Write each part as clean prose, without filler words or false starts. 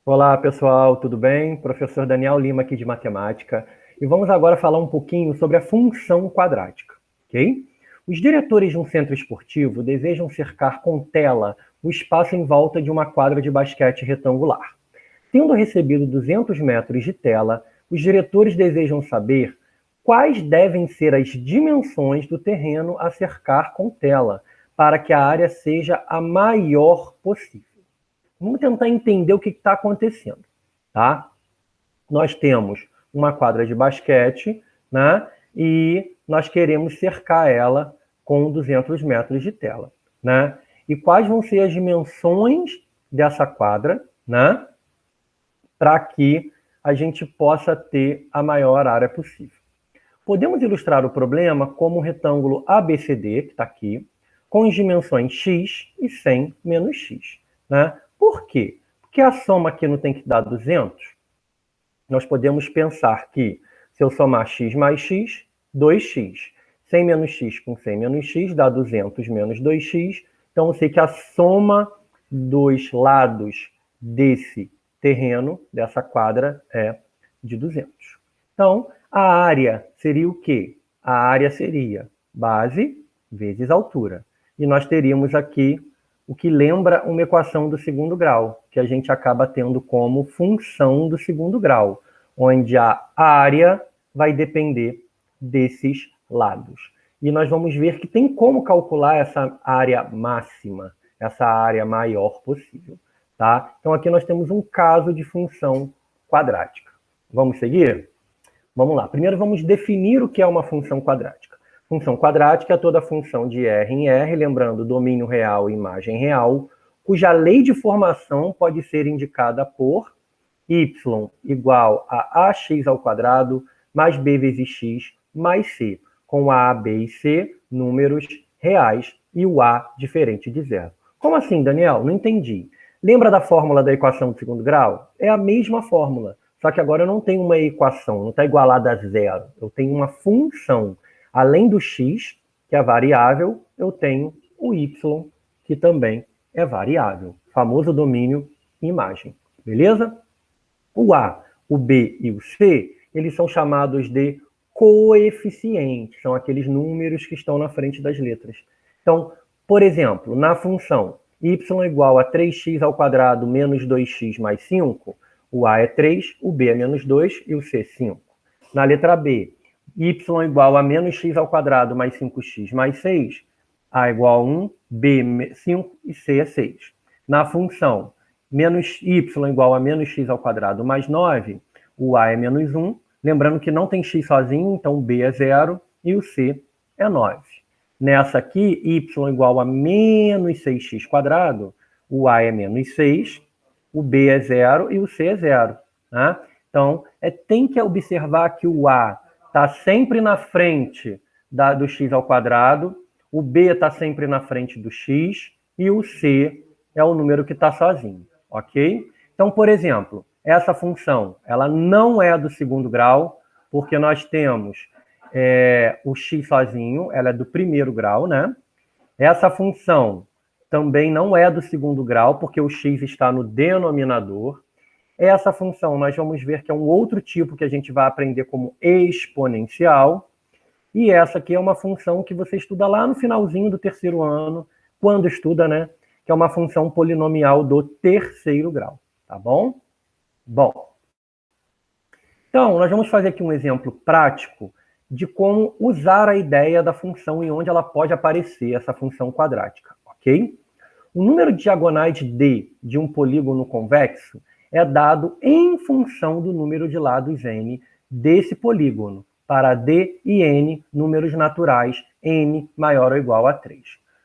Olá, pessoal, tudo bem? Professor Daniel Lima aqui de matemática. E vamos agora falar um pouquinho sobre a função quadrática, ok? Os diretores de um centro esportivo desejam cercar com tela o espaço em volta de uma quadra de basquete retangular. Tendo recebido 200 metros de tela, os diretores desejam saber quais devem ser as dimensões do terreno a cercar com tela, para que a área seja a maior possível. Vamos tentar entender o que está acontecendo, tá? Nós temos uma quadra de basquete, né? E nós queremos cercar ela com 200 metros de tela, né? E quais vão ser as dimensões dessa quadra, né? Para que a gente possa ter a maior área possível. Podemos ilustrar o problema como um retângulo ABCD, que está aqui, com as dimensões x e 100 menos x. Né? Por quê? Porque a soma aqui não tem que dar 200. Nós podemos pensar que se eu somar x mais x, 2x. 100 menos x com 100 menos x dá 200 menos 2x. Então eu sei que a soma dos lados desse terreno, dessa quadra, é de 200. Então, a área seria o quê? A área seria base vezes altura. E nós teríamos aqui o que lembra uma equação do segundo grau, que a gente acaba tendo como função do segundo grau, onde a área vai depender desses lados. E nós vamos ver que tem como calcular essa área máxima, essa área maior possível. Tá? Então aqui nós temos um caso de função quadrática. Vamos seguir? Vamos lá. Primeiro vamos definir o que é uma função quadrática. Função quadrática é toda função de R em R, lembrando domínio real e imagem real, cuja lei de formação pode ser indicada por y igual a ax ao quadrado mais b vezes x mais c, com a, b e c números reais e o a diferente de zero. Como assim, Daniel? Não entendi. Lembra da fórmula da equação do segundo grau? É a mesma fórmula. Só que agora eu não tenho uma equação, não está igualada a zero. Eu tenho uma função. Além do x, que é variável, eu tenho o y, que também é variável. Famoso domínio imagem. Beleza? O A, o B e o C, eles são chamados de coeficientes. São aqueles números que estão na frente das letras. Então, por exemplo, na função y igual a 3x ao quadrado menos 2x mais 5, o A é 3, o B é menos 2 e o C é 5. Na letra B, y igual a menos x ao quadrado mais 5x mais 6, A igual a 1, B 5 e C é 6. Na função menos y igual a menos x ao quadrado mais 9, o A é menos 1. Lembrando que não tem x sozinho, então o B é 0 e o C é 9. Nessa aqui, y igual a menos 6x quadrado, o A é menos 6, o B é 0 e o C é 0. Né? Então, tem que observar que o A está sempre na frente do x ao quadrado, o B está sempre na frente do x e o C é o número que está sozinho, ok? Então, por exemplo, essa função, ela não é do segundo grau, porque nós temos o x sozinho, ela é do primeiro grau, né? Essa função também não é do segundo grau, porque o x está no denominador. Essa função nós vamos ver que é um outro tipo que a gente vai aprender como exponencial. E essa aqui é uma função que você estuda lá no finalzinho do terceiro ano, quando estuda, né? Que é uma função polinomial do terceiro grau, tá bom? Bom, então nós vamos fazer aqui um exemplo prático de como usar a ideia da função e onde ela pode aparecer, essa função quadrática, ok? O número de diagonais d de um polígono convexo é dado em função do número de lados n desse polígono, para d e n números naturais, n maior ou igual a 3.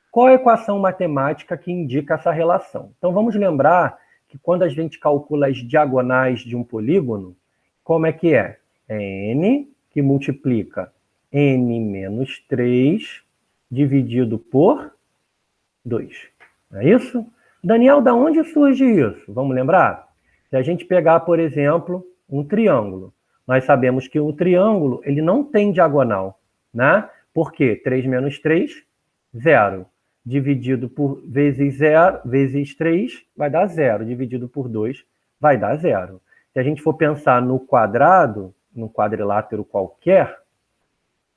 Qual a equação matemática que indica essa relação? Então vamos lembrar que quando a gente calcula as diagonais de um polígono, como é que é? É n que multiplica n menos 3 dividido por 2. Não é isso? Daniel, da onde surge isso? Vamos lembrar? Se a gente pegar, por exemplo, um triângulo, nós sabemos que o triângulo ele não tem diagonal, né? Por quê? 3 menos 3, 0. Dividido por vezes 0, vezes 3, vai dar 0. Dividido por 2, vai dar zero. Se a gente for pensar no quadrado, num quadrilátero qualquer,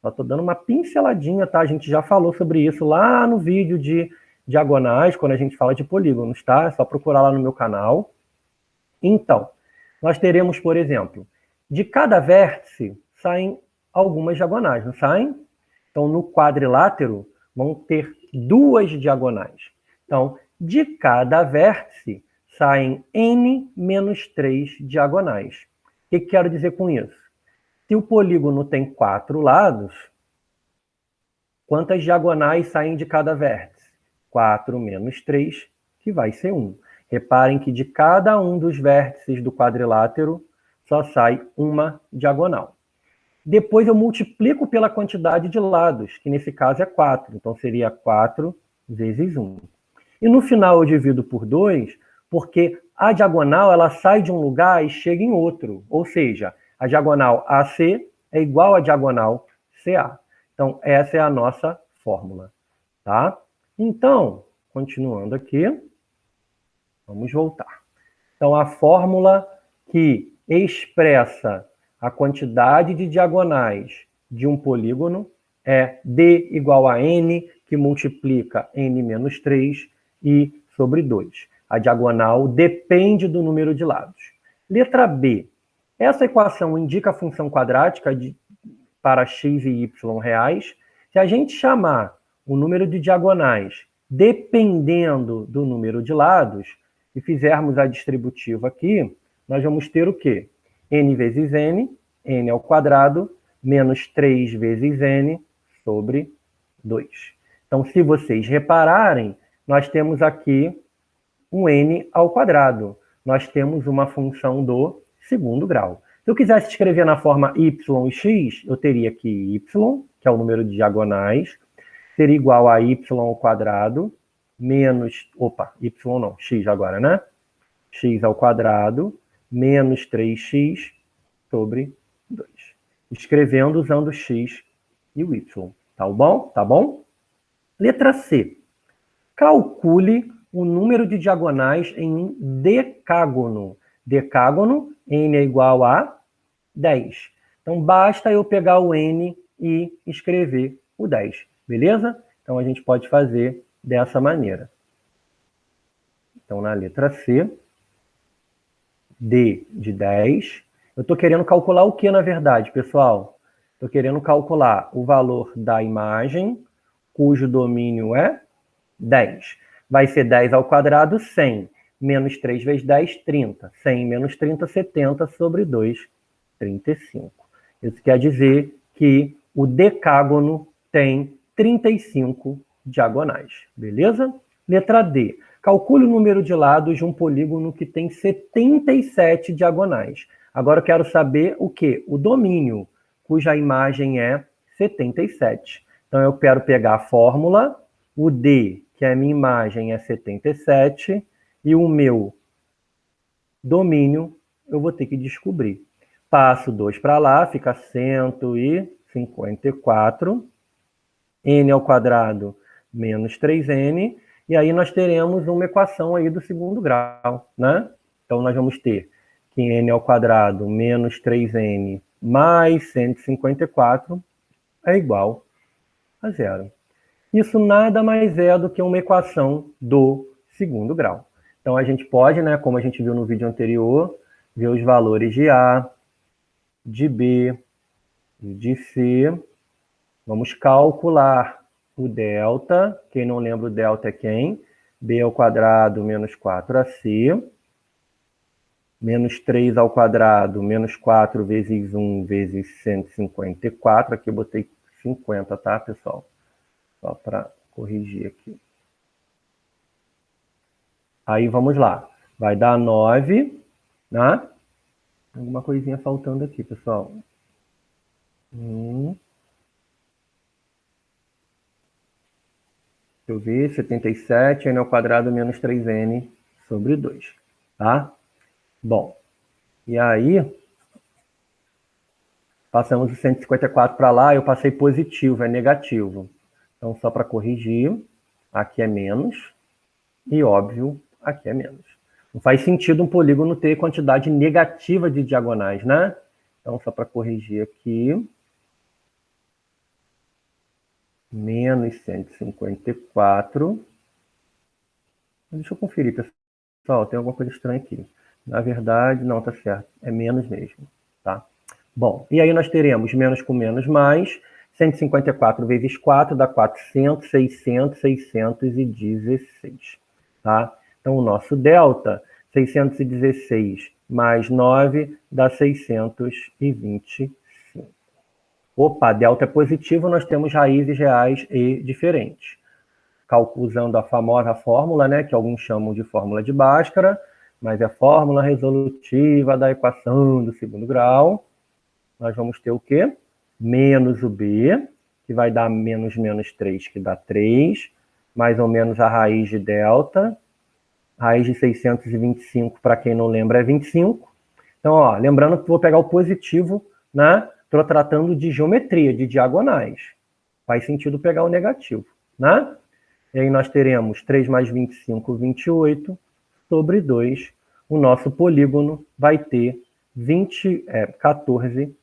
só estou dando uma pinceladinha, tá? A gente já falou sobre isso lá no vídeo de diagonais, quando a gente fala de polígonos, tá? É só procurar lá no meu canal. Então, nós teremos, por exemplo, de cada vértice saem algumas diagonais, não saem? Então, no quadrilátero, vão ter duas diagonais. Então, de cada vértice, saem n menos 3 diagonais. O que quero dizer com isso? Se o polígono tem 4 lados, quantas diagonais saem de cada vértice? 4 menos 3, que vai ser 1. Reparem que de cada um dos vértices do quadrilátero, só sai uma diagonal. Depois eu multiplico pela quantidade de lados, que nesse caso é 4. Então seria 4 vezes 1. E no final eu divido por 2, porque a diagonal ela sai de um lugar e chega em outro. Ou seja, a diagonal AC é igual à diagonal CA. Então essa é a nossa fórmula. Tá? Então, continuando aqui, vamos voltar. Então a fórmula que expressa a quantidade de diagonais de um polígono é D igual a N, que multiplica N menos 3 e sobre 2. A diagonal depende do número de lados. Letra B. Essa equação indica a função quadrática para x e y reais. Se a gente chamar o número de diagonais dependendo do número de lados e fizermos a distributiva aqui, nós vamos ter o quê? N vezes N, N ao quadrado, menos 3 vezes N sobre 2. Então, se vocês repararem, nós temos aqui um N ao quadrado. Nós temos uma função do segundo grau. Se eu quisesse escrever na forma y e x, eu teria que y, que é o número de diagonais, seria igual a y ao quadrado, menos... Opa, y não, x agora, né? X ao quadrado, menos 3x sobre 2. Escrevendo usando o x e o y. Tá bom? Tá bom? Letra C. Calcule o número de diagonais em um decágono. Decágono, n é igual a 10. Então, basta eu pegar o n e escrever o 10. Beleza? Então, a gente pode fazer dessa maneira. Então, na letra C, D de 10. Eu estou querendo calcular o que, na verdade, pessoal? Estou querendo calcular o valor da imagem, cujo domínio é 10. Vai ser 10 ao quadrado, 100. Menos 3 vezes 10, 30. 100 menos 30, 70 sobre 2, 35. Isso quer dizer que o decágono tem 35 diagonais. Beleza? Letra D. Calcule o número de lados de um polígono que tem 77 diagonais. Agora eu quero saber o quê? O domínio, cuja imagem é 77. Então eu quero pegar a fórmula, o D, que é a minha imagem, é 77, e o meu domínio eu vou ter que descobrir. Passo 2 para lá, fica 154, n ao quadrado menos 3n, e aí nós teremos uma equação aí do segundo grau, né? Então nós vamos ter que n ao quadrado menos 3n mais 154 é igual a zero. Isso nada mais é do que uma equação do segundo grau. Então a gente pode, né, como a gente viu no vídeo anterior, ver os valores de A, de B e de C. Vamos calcular o delta. Quem não lembra o delta é quem? B ao quadrado menos 4ac. Menos 3 ao quadrado, menos 4 vezes 1 vezes 154. Aqui eu botei 50, tá, pessoal? Só para corrigir aqui. Aí vamos lá. Vai dar 9, né? Alguma coisinha faltando aqui, pessoal. Deixa eu ver, 77, n ao quadrado menos 3n sobre 2, tá? Bom, e aí, passamos o 154 para lá, eu passei positivo, é negativo. Então, só para corrigir, aqui é menos, e óbvio, aqui é menos. Não faz sentido um polígono ter quantidade negativa de diagonais, né? Então, só para corrigir aqui. Menos 154. Deixa eu conferir, pessoal. Tem alguma coisa estranha aqui. Na verdade, não, tá certo. É menos mesmo, tá? Bom, e aí nós teremos menos com menos mais. 154 vezes 4 dá 400, 600, 616, tá? Então, o nosso delta, 616 mais 9 dá 625. Opa, delta é positivo, nós temos raízes reais e diferentes. Usando a famosa fórmula, né, que alguns chamam de fórmula de Bhaskara, mas é a fórmula resolutiva da equação do segundo grau. Nós vamos ter o quê? Menos o b, que vai dar menos menos 3, que dá 3, mais ou menos a raiz de delta. Raiz de 625, para quem não lembra, é 25. Então, ó, lembrando que vou pegar o positivo, né? Estou tratando de geometria, de diagonais. Faz sentido pegar o negativo, né? E aí nós teremos 3 mais 25, 28, sobre 2. O nosso polígono vai ter 14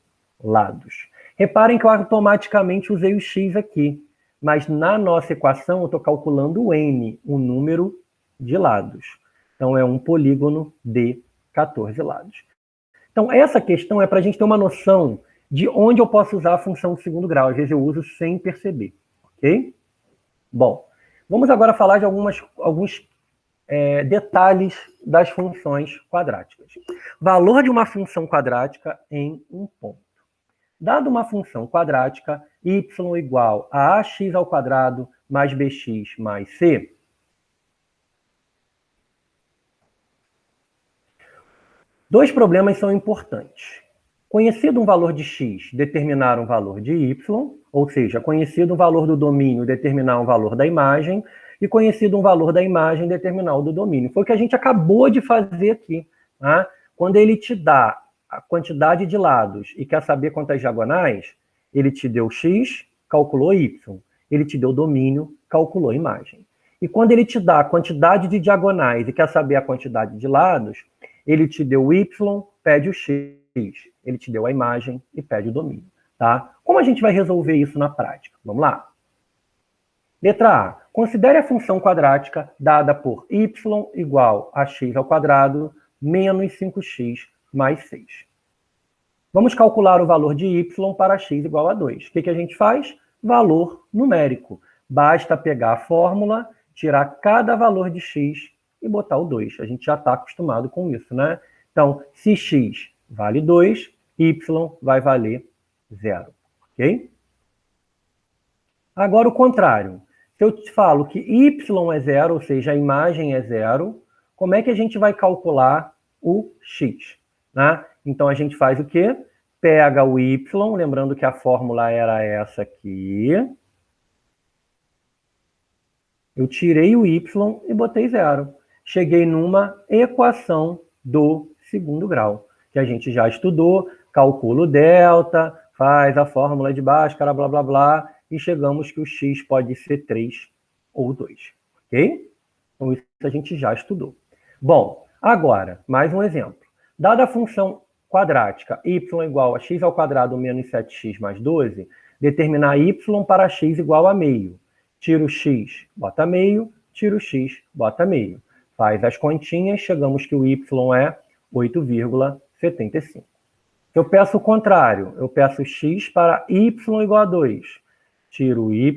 lados. Reparem que eu automaticamente usei o x aqui, mas na nossa equação eu estou calculando o n, o número de lados. Então é um polígono de 14 lados. Então essa questão é para a gente ter uma noção de onde eu posso usar a função de segundo grau. Às vezes eu uso sem perceber, ok? Bom, vamos agora falar de alguns detalhes das funções quadráticas. Valor de uma função quadrática em um ponto. Dado uma função quadrática, y igual a ax ao quadrado mais bx mais c, dois problemas são importantes. Conhecido um valor de x, determinar um valor de y, ou seja, conhecido um valor do domínio, determinar um valor da imagem, e conhecido um valor da imagem, determinar o do domínio. Foi o que a gente acabou de fazer aqui. Tá? Quando ele te dá a quantidade de lados e quer saber quantas diagonais, ele te deu x, calculou y. Ele te deu domínio, calculou imagem. E quando ele te dá a quantidade de diagonais e quer saber a quantidade de lados, ele te deu y, pede o x. Ele te deu a imagem e pede o domínio. Tá? Como a gente vai resolver isso na prática? Vamos lá. Letra A. Considere a função quadrática dada por y igual a x ao quadrado menos 5x mais 6. Vamos calcular o valor de y para x igual a 2. O que a gente faz? Valor numérico. Basta pegar a fórmula, tirar cada valor de x e botar o 2. A gente já está acostumado com isso, né? Então, se x vale 2, y vai valer 0. Ok? Agora o contrário. Se eu te falo que y é 0, ou seja, a imagem é 0, como é que a gente vai calcular o x? Né? Então, a gente faz o quê? Pega o y, lembrando que a fórmula era essa aqui. Eu tirei o y e botei 0. Cheguei numa equação do segundo grau, que a gente já estudou, calcula o delta, faz a fórmula de Bhaskara, blá, blá, blá, e chegamos que o x pode ser 3 ou 2, ok? Então, isso a gente já estudou. Bom, agora, mais um exemplo. Dada a função quadrática y igual a x ao quadrado menos 7x mais 12, determinar y para x igual a meio. Tira o x, bota meio, tira o x, bota meio. Faz as continhas, chegamos que o y é 8,75. Eu peço o contrário, eu peço x para y igual a 2. Tiro o y,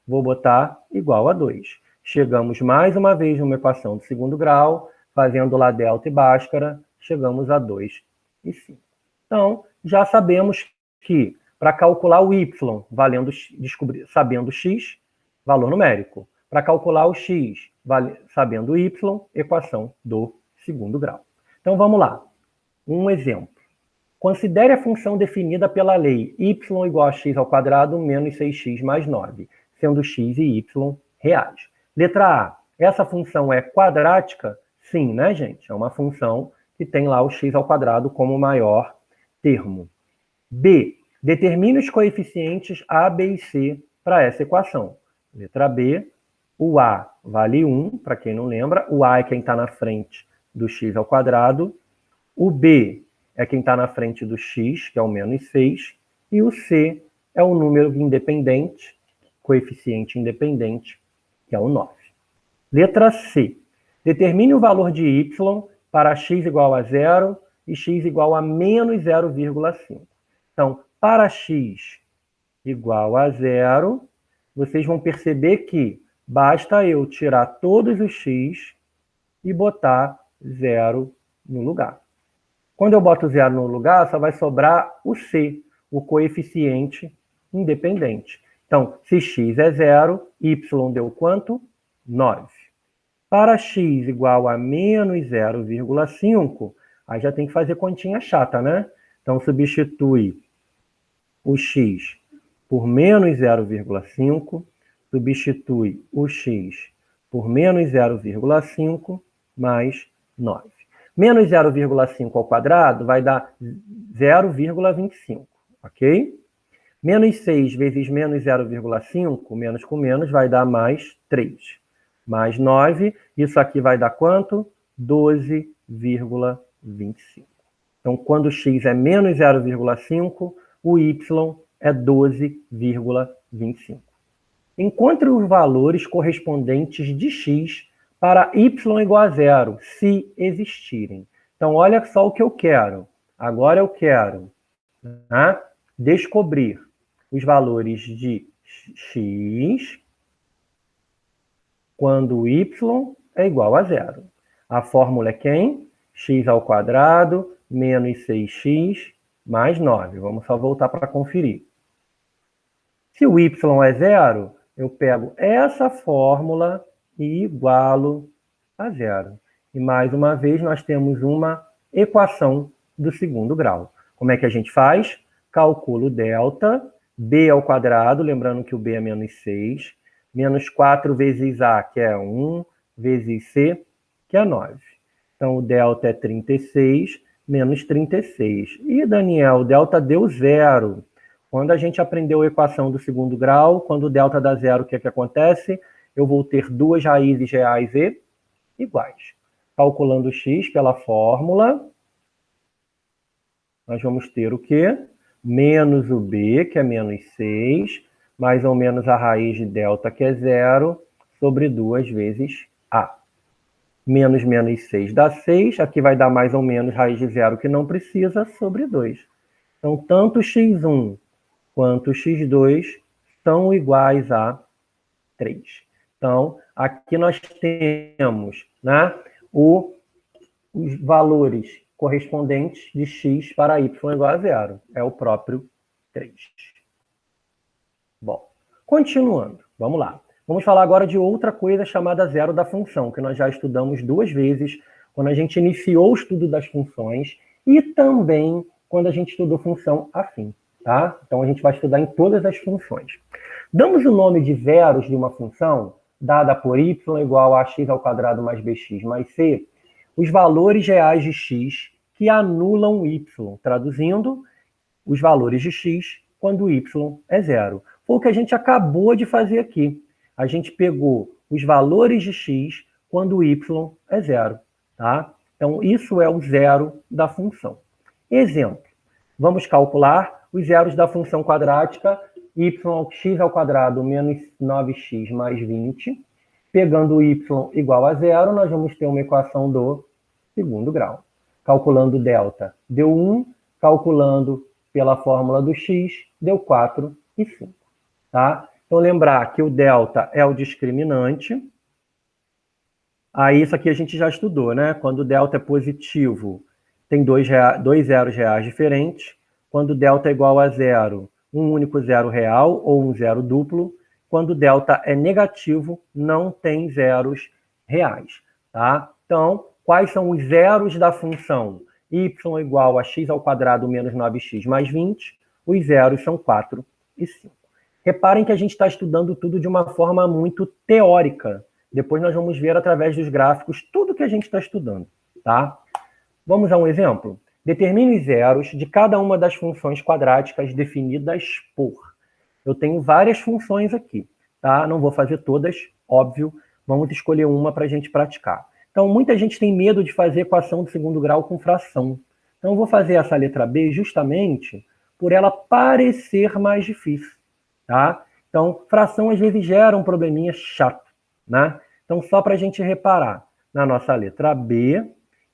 vou botar igual a 2. Chegamos mais uma vez numa equação do segundo grau, fazendo lá delta e Bhaskara, chegamos a 2 e 5. Então, já sabemos que para calcular o y, sabendo x, valor numérico. Para calcular o x, sabendo y, equação do segundo grau. Então, vamos lá. Um exemplo. Considere a função definida pela lei y igual a x ao quadrado menos 6x mais 9, sendo x e y reais. Letra A. Essa função é quadrática? Sim, né, gente? É uma função que tem lá o x ao quadrado como maior termo. B. Determine os coeficientes A, B e C para essa equação. Letra B. O A vale 1, para quem não lembra. O A é quem está na frente do x ao quadrado, o b é quem está na frente do x, que é o menos 6, e o c é o número independente, coeficiente independente, que é o 9. Letra C. Determine o valor de y para x igual a 0 e x igual a menos 0,5. Então, para x igual a 0, vocês vão perceber que basta eu tirar todos os x e botar 0 no lugar. Quando eu boto 0 no lugar, só vai sobrar o c, o coeficiente independente. Então, se x é 0, y deu quanto? 9. Para x igual a menos 0,5, aí já tem que fazer continha chata, né? Então, substitui o x por menos 0,5, substitui o x por menos 0,5 mais 9. Menos 0,5 ao quadrado vai dar 0,25, ok? Menos 6 vezes menos 0,5, menos com menos, vai dar mais 3. Mais 9, isso aqui vai dar quanto? 12,25. Então, quando x é menos 0,5, o y é 12,25. Encontre os valores correspondentes de x para y igual a 0, se existirem. Então, olha só o que eu quero. Agora eu quero descobrir os valores de x quando y é igual a 0. A fórmula é quem? X ao quadrado menos 6x mais 9. Vamos só voltar para conferir. Se o y é 0, eu pego essa fórmula e igualo a 0. E mais uma vez nós temos uma equação do segundo grau. Como é que a gente faz? Calculo delta, b ao quadrado, lembrando que o b é menos 6, menos 4 vezes a, que é 1, vezes c, que é 9. Então, o delta é 36, menos 36. E, Daniel, o delta deu 0. Quando a gente aprendeu a equação do segundo grau, quando o delta dá 0, o que é que acontece? Eu vou ter duas raízes reais e iguais. Calculando x pela fórmula, nós vamos ter o quê? Menos o b, que é menos 6, mais ou menos a raiz de delta, que é 0, sobre 2 vezes a. Menos 6 dá 6, aqui vai dar mais ou menos raiz de 0, que não precisa, sobre 2. Então, tanto x1 quanto x2 são iguais a 3. Então, aqui nós temos os valores correspondentes de x para y igual a 0. É o próprio 3. Bom, continuando. Vamos lá. Vamos falar agora de outra coisa chamada zero da função, que nós já estudamos 2 vezes, quando a gente iniciou o estudo das funções e também quando a gente estudou função afim. Tá? Então, a gente vai estudar em todas as funções. Damos o nome de zeros de uma função, dada por y igual a x ao quadrado mais bx mais c, os valores reais de x que anulam y. Traduzindo, os valores de x quando y é 0. Foi o que a gente acabou de fazer aqui. A gente pegou os valores de x quando y é 0. Tá? Então, isso é o zero da função. Exemplo. Vamos calcular os zeros da função quadrática x ao quadrado menos 9x mais 20. Pegando y igual a 0, nós vamos ter uma equação do segundo grau. Calculando delta, deu 1. Calculando pela fórmula do x, deu 4 e 5. Tá? Então, lembrar que o delta é o discriminante. Aí, isso aqui a gente já estudou, né? Quando o delta é positivo, tem dois zeros reais diferentes. Quando o delta é igual a 0, um único zero real ou um zero duplo. Quando o delta é negativo, não tem zeros reais. Tá? Então, quais são os zeros da função y igual a x ao quadrado menos 9x mais 20? Os zeros são 4 e 5. Reparem que a gente está estudando tudo de uma forma muito teórica. Depois nós vamos ver através dos gráficos tudo que a gente está estudando. Tá? Vamos a um exemplo? Determine os zeros de cada uma das funções quadráticas definidas por. Eu tenho várias funções aqui. Tá? Não vou fazer todas, óbvio. Vamos escolher uma para a gente praticar. Então, muita gente tem medo de fazer equação de segundo grau com fração. Então, eu vou fazer essa letra B justamente por ela parecer mais difícil, tá? Então, fração às vezes gera um probleminha chato, né? Então, só para a gente reparar, na nossa letra B,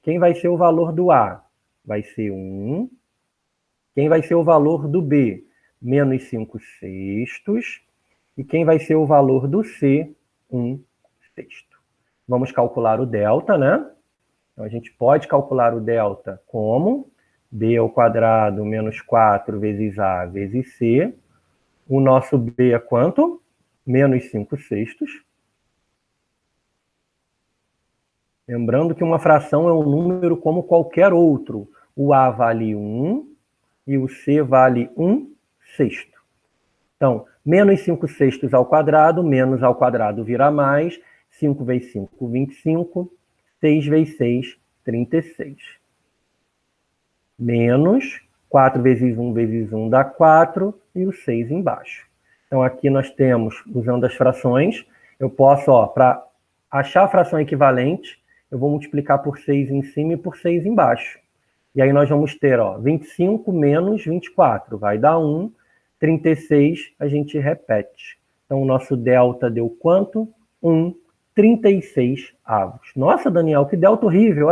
quem vai ser o valor do A? Vai ser 1. Quem vai ser o valor do B? Menos 5 sextos. E quem vai ser o valor do C? 1 sexto. Vamos calcular o delta, né? Então, a gente pode calcular o delta como B ao quadrado menos 4 vezes A vezes C. O nosso B é quanto? Menos 5 sextos. Lembrando que uma fração é um número como qualquer outro. O A vale 1 e o C vale 1 sexto. Então, menos 5 sextos ao quadrado, menos ao quadrado vira mais. 5 vezes 5, 25. 6 vezes 6, 36. Menos 4 vezes 1 vezes 1 dá 4 e o 6 embaixo. Então, aqui nós temos, usando as frações, eu posso, para achar a fração equivalente, eu vou multiplicar por 6 em cima e por 6 embaixo. E aí nós vamos ter, 25 menos 24, vai dar 1. 36, a gente repete. Então, o nosso delta deu quanto? 1, 36 avos. Nossa, Daniel, que delta horrível,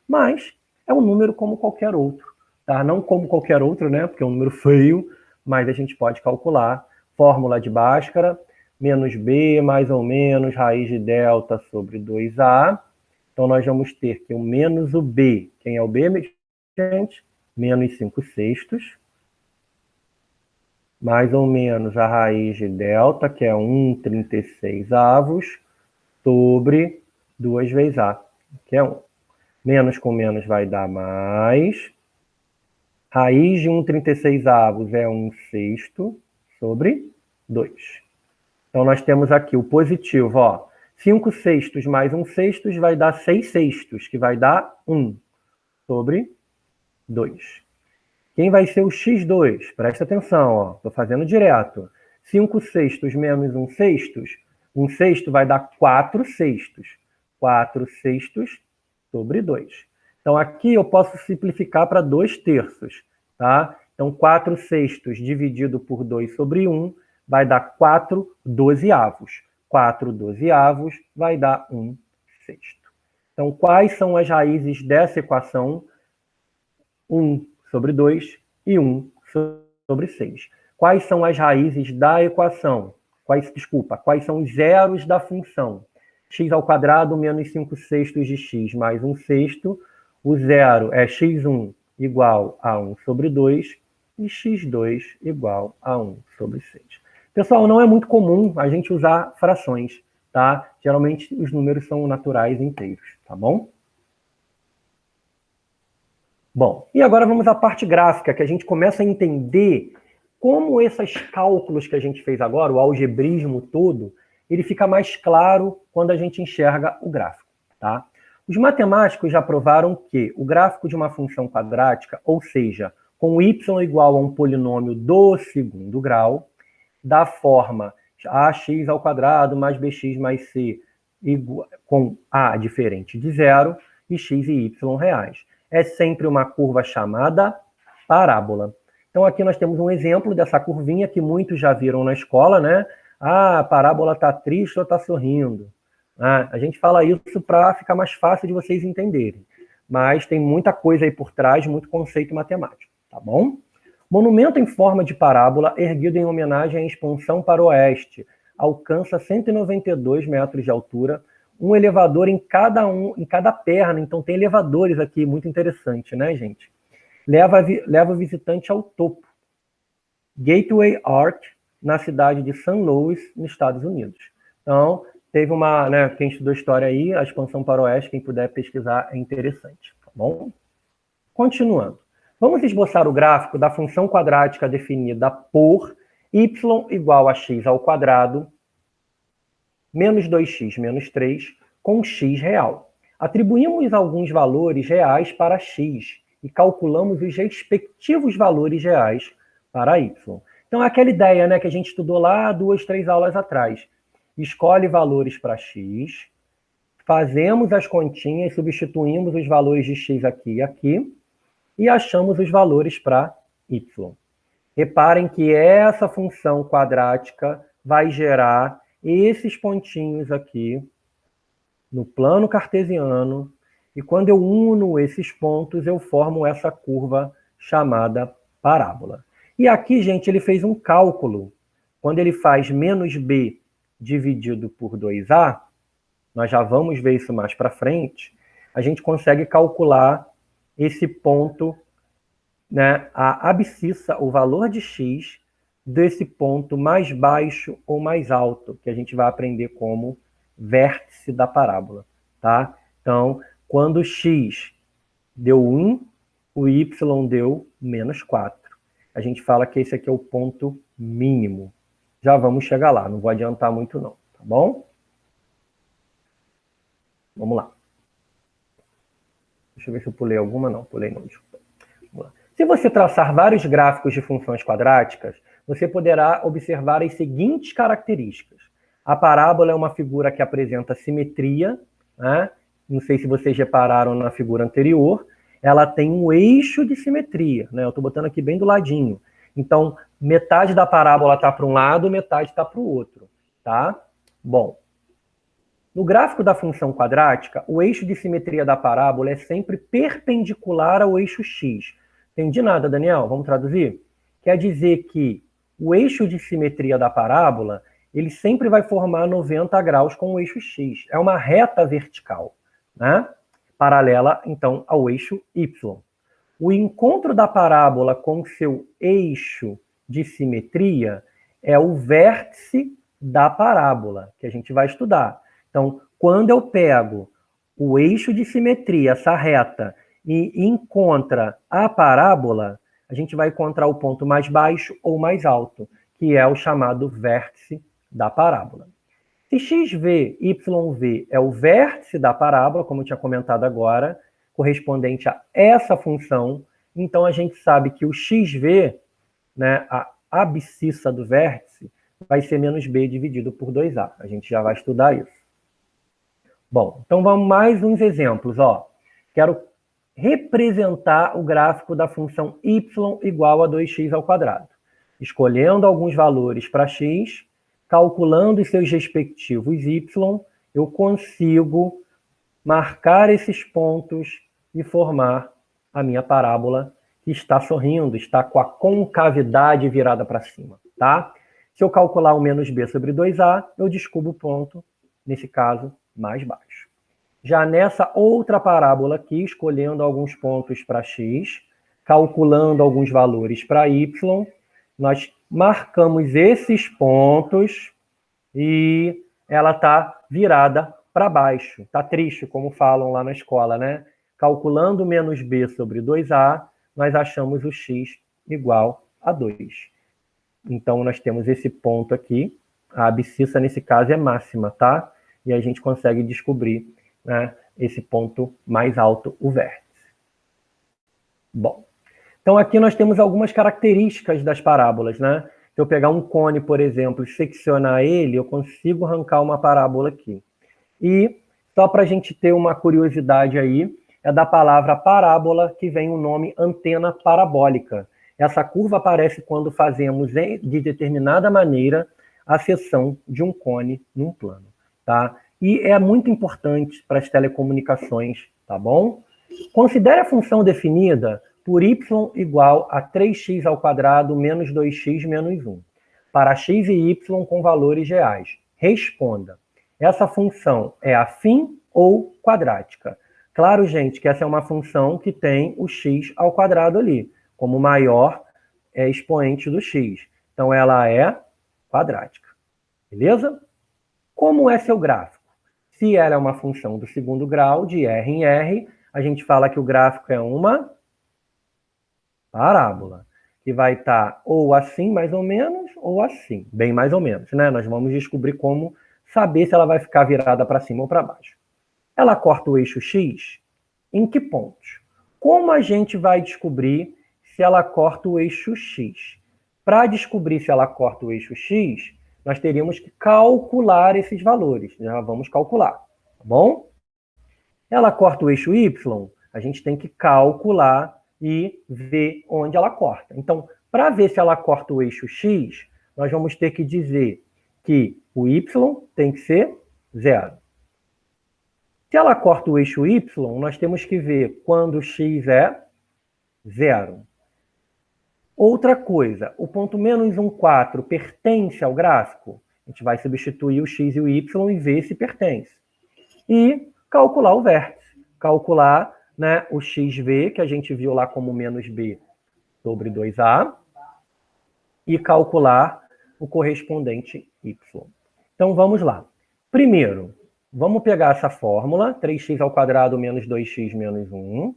Mas é um número como qualquer outro, tá? Não como qualquer outro, né? Porque é um número feio, mas a gente pode calcular. Fórmula de Bhaskara, menos B mais ou menos raiz de delta sobre 2A. Então, nós vamos ter que o menos o B. Quem é o B, gente? Menos 5 sextos. Mais ou menos a raiz de delta, que é 1,36 avos, sobre 2 vezes A, que é 1. Menos com menos vai dar mais. Raiz de 1,36 avos é 1 sexto sobre 2. Então, nós temos aqui o positivo, 5 sextos mais 1 sextos vai dar 6 sextos, que vai dar 1 sobre 2. Quem vai ser o x2? Presta atenção, estou fazendo direto. 5 sextos menos 1 sextos, 1 sexto vai dar 4 sextos. 4 sextos sobre 2. Então, aqui eu posso simplificar para 2 terços, tá? Então, 4 sextos dividido por 2 sobre 1 vai dar 4 dozeavos. 4 dozeavos vai dar 1 sexto. Então, quais são as raízes dessa equação? 1 sobre 2 e 1 sobre 6. Quais são as raízes da equação? Quais são os zeros da função? X ao quadrado menos 5 sextos de x mais 1 sexto. O zero é x1 igual a 1 sobre 2 e x2 igual a 1 sobre 6. Pessoal, não é muito comum a gente usar frações, tá? Geralmente os números são naturais inteiros, tá bom? Bom, e agora vamos à parte gráfica, que a gente começa a entender como esses cálculos que a gente fez agora, o algebrismo todo, ele fica mais claro quando a gente enxerga o gráfico, tá? Os matemáticos já provaram que o gráfico de uma função quadrática, ou seja, com y igual a um polinômio do segundo grau, da forma ax ao quadrado mais bx mais c igual, com a diferente de zero e x e y reais. É sempre uma curva chamada parábola. Então, aqui nós temos um exemplo dessa curvinha que muitos já viram na escola, né? Ah, a parábola está triste ou está sorrindo? Ah, a gente fala isso para ficar mais fácil de vocês entenderem. Mas tem muita coisa aí por trás, muito conceito matemático, tá bom? Monumento em forma de parábola, erguido em homenagem à expansão para o oeste, alcança 192 metros de altura, um elevador em cada perna, então tem elevadores aqui, muito interessante, né, gente? Leva o visitante ao topo. Gateway Arch, na cidade de St. Louis, nos Estados Unidos. Então, teve uma, né, quem estudou história aí, a expansão para o oeste, quem puder pesquisar, é interessante, tá bom? Continuando. Vamos esboçar o gráfico da função quadrática definida por y igual a x ao quadrado menos 2x menos 3 com x real. Atribuímos alguns valores reais para x e calculamos os respectivos valores reais para y. Então, é aquela ideia, né, que a gente estudou lá 2, 3 aulas atrás. Escolhe valores para x, fazemos as continhas, substituímos os valores de x aqui e aqui, e achamos os valores para y. Reparem que essa função quadrática vai gerar esses pontinhos aqui no plano cartesiano, e quando eu uno esses pontos, eu formo essa curva chamada parábola. E aqui, gente, ele fez um cálculo. Quando ele faz menos b dividido por 2a, nós já vamos ver isso mais para frente, a gente consegue calcular esse ponto, né, a abscissa, o valor de x, desse ponto mais baixo ou mais alto, que a gente vai aprender como vértice da parábola, tá? Então, quando x deu 1, o y deu menos 4. A gente fala que esse aqui é o ponto mínimo. Já vamos chegar lá, não vou adiantar muito não, tá bom? Vamos lá. Deixa eu ver se eu pulei alguma. Não, pulei não, desculpa. Vamos lá. Se você traçar vários gráficos de funções quadráticas, você poderá observar as seguintes características. A parábola é uma figura que apresenta simetria, né? Não sei se vocês repararam na figura anterior, ela tem um eixo de simetria, né? Eu estou botando aqui bem do ladinho. Então, metade da parábola está para um lado, metade está para o outro, tá? Bom, no gráfico da função quadrática, o eixo de simetria da parábola é sempre perpendicular ao eixo x. Entendi nada, Daniel? Vamos traduzir? Quer dizer que o eixo de simetria da parábola, ele sempre vai formar 90 graus com o eixo x. É uma reta vertical, né? Paralela, então, ao eixo y. O encontro da parábola com seu eixo de simetria é o vértice da parábola, que a gente vai estudar. Então, quando eu pego o eixo de simetria, essa reta, e encontra a parábola, a gente vai encontrar o ponto mais baixo ou mais alto, que é o chamado vértice da parábola. Se xv, yv é o vértice da parábola, como eu tinha comentado agora, correspondente a essa função, então a gente sabe que o xv, né, a abscissa do vértice, vai ser menos b dividido por 2a. A gente já vai estudar isso. Bom, então vamos mais uns exemplos. Ó. Quero representar o gráfico da função y igual a 2x ao quadrado. Escolhendo alguns valores para x, calculando os seus respectivos y, eu consigo marcar esses pontos e formar a minha parábola que está sorrindo, está com a concavidade virada para cima, tá? Se eu calcular o menos b sobre 2a, eu descubro o ponto, nesse caso, mais baixo. Já nessa outra parábola aqui, escolhendo alguns pontos para x, calculando alguns valores para y, nós marcamos esses pontos e ela está virada para baixo. Está triste, como falam lá na escola, né? Calculando menos b sobre 2a, nós achamos o x igual a 2. Então, nós temos esse ponto aqui. A abscissa, nesse caso, é máxima, tá? E a gente consegue descobrir, né, esse ponto mais alto, o vértice. Bom, então aqui nós temos algumas características das parábolas, né? Se eu pegar um cone, por exemplo, e seccionar ele, eu consigo arrancar uma parábola aqui. E, só para a gente ter uma curiosidade aí, é da palavra parábola que vem o nome antena parabólica. Essa curva aparece quando fazemos, de determinada maneira, a seção de um cone num plano, tá? E é muito importante para as telecomunicações, tá bom? Considere a função definida por y igual a 3x ao quadrado menos 2x menos 1, para x e y com valores reais. Responda. Essa função é afim ou quadrática? Claro, gente, que essa é uma função que tem o x ao quadrado ali, como maior expoente do x. Então, ela é quadrática. Beleza? Como é seu gráfico? Se ela é uma função do segundo grau, de R em R, a gente fala que o gráfico é uma parábola, que vai estar ou assim, mais ou menos, ou assim, bem mais ou menos, né? Nós vamos descobrir como saber se ela vai ficar virada para cima ou para baixo. Ela corta o eixo X? Em que pontos? Como a gente vai descobrir se ela corta o eixo X? Para descobrir se ela corta o eixo X, nós teríamos que calcular esses valores. Já vamos calcular, tá bom? Ela corta o eixo Y, a gente tem que calcular e ver onde ela corta. Então, para ver se ela corta o eixo X, nós vamos ter que dizer que o Y tem que ser 0. Se ela corta o eixo Y, nós temos que ver quando x é 0. Outra coisa, o ponto menos 1, 4 pertence ao gráfico? A gente vai substituir o x e o y e ver se pertence. E calcular o vértice. Calcular, né, o xv, que a gente viu lá como menos b sobre 2a, e calcular o correspondente y. Então, vamos lá. Primeiro, vamos pegar essa fórmula, 3x ao quadrado menos 2x menos 1.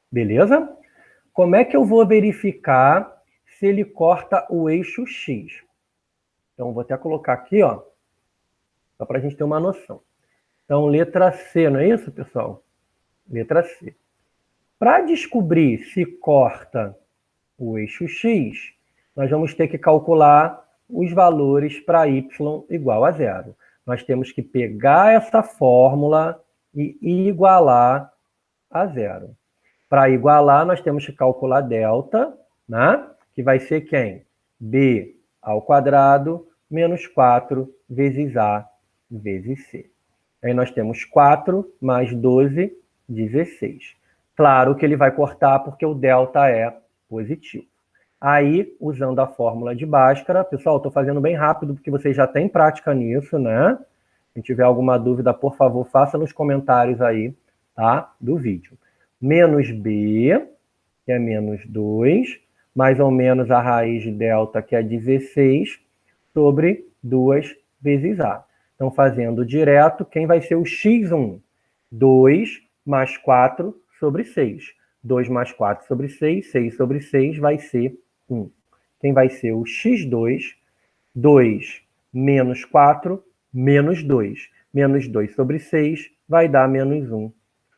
Beleza? Como é que eu vou verificar se ele corta o eixo X? Então, vou até colocar aqui, ó, só para a gente ter uma noção. Então, letra C, não é isso, pessoal? Letra C. Para descobrir se corta o eixo X, nós vamos ter que calcular os valores para y igual a 0. Nós temos que pegar essa fórmula e igualar a 0. Para igualar, nós temos que calcular delta, né? Que vai ser quem? B ao quadrado menos 4 vezes A vezes C. Aí nós temos 4 mais 12, 16. Claro que ele vai cortar porque o delta é positivo. Aí, usando a fórmula de Bhaskara, pessoal, estou fazendo bem rápido porque vocês já têm prática nisso, né? Se tiver alguma dúvida, por favor, faça nos comentários aí, tá? Do vídeo. Menos B, que é menos 2, mais ou menos a raiz de delta, que é 16, sobre 2 vezes A. Então, fazendo direto, quem vai ser o x1? 2 mais 4 sobre 6. 2 mais 4 sobre 6, 6 sobre 6 vai ser 1. Quem vai ser o x2? 2 menos 4, menos 2. Menos 2 sobre 6 vai dar menos 1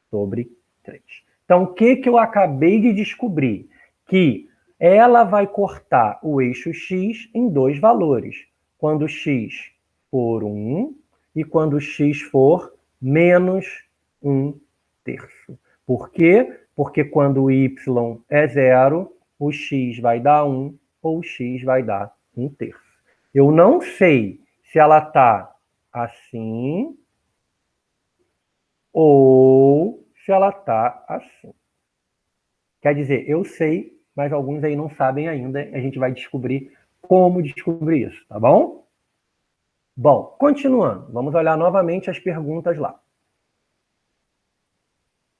sobre 3. Então, o que eu acabei de descobrir? Que ela vai cortar o eixo x em dois valores. Quando x for 1 e quando x for menos 1/3. Por quê? Porque quando o y é 0, o x vai dar 1 ou o x vai dar 1/3. Eu não sei se ela está assim ou se ela está assim. Quer dizer, eu sei, mas alguns aí não sabem ainda. A gente vai descobrir como descobrir isso, tá bom? Bom, continuando. Vamos olhar novamente as perguntas lá.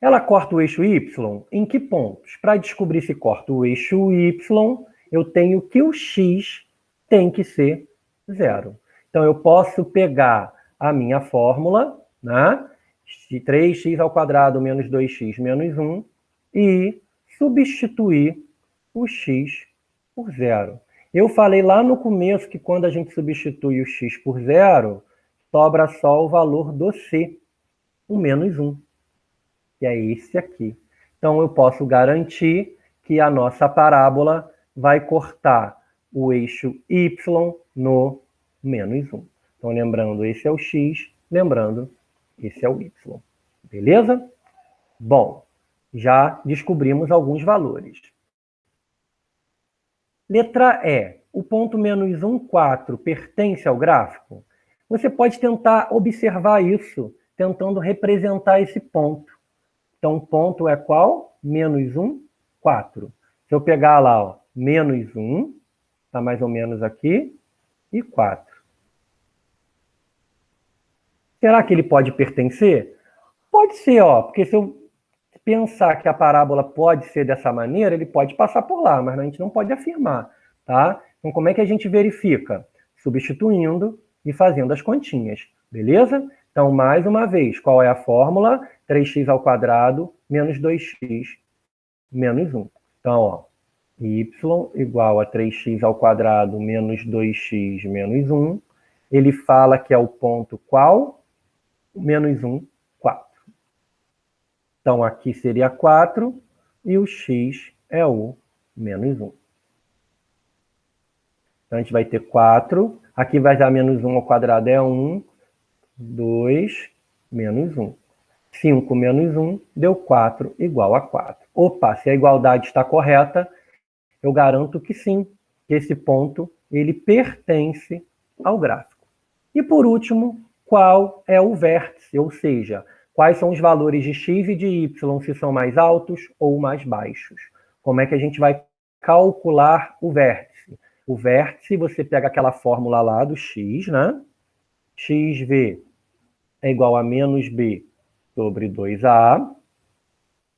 Ela corta o eixo Y em que pontos? Para descobrir se corta o eixo Y, eu tenho que o x tem que ser 0. Então, eu posso pegar a minha fórmula, né? 3x ao quadrado menos 2x menos 1 e substituir o x por 0. Eu falei lá no começo que quando a gente substitui o x por 0, sobra só o valor do c, o menos 1. Que é esse aqui. Então, eu posso garantir que a nossa parábola vai cortar o eixo y no menos 1. Então, lembrando, esse é o x, lembrando, esse é o y. Beleza? Bom, já descobrimos alguns valores. Letra E. O ponto menos 1, 4 pertence ao gráfico? Você pode tentar observar isso, tentando representar esse ponto. Então, o ponto é qual? Menos 1, 4. Se eu pegar lá, ó, menos 1, está mais ou menos aqui, e 4. Será que ele pode pertencer? Pode ser, ó, porque se eu pensar que a parábola pode ser dessa maneira, ele pode passar por lá, mas a gente não pode afirmar, tá? Então, como é que a gente verifica? Substituindo e fazendo as continhas, beleza? Então, mais uma vez, qual é a fórmula? 3x ao quadrado menos 2x menos 1. Então, ó, y igual a 3x ao quadrado menos 2x menos 1. Ele fala que é o ponto qual? Menos 1, 4. Então, aqui seria 4 e o x é o menos 1. Então, a gente vai ter 4. Aqui vai dar menos 1 ao quadrado é 1. 2, menos 1. 5 menos 1 deu 4 igual a 4. Opa, se a igualdade está correta, eu garanto que sim, que esse ponto ele pertence ao gráfico. E por último, qual é o vértice? Ou seja, quais são os valores de x e de y, se são mais altos ou mais baixos. Como é que a gente vai calcular o vértice? O vértice, você pega aquela fórmula lá do x, né? xv é igual a menos b sobre 2a,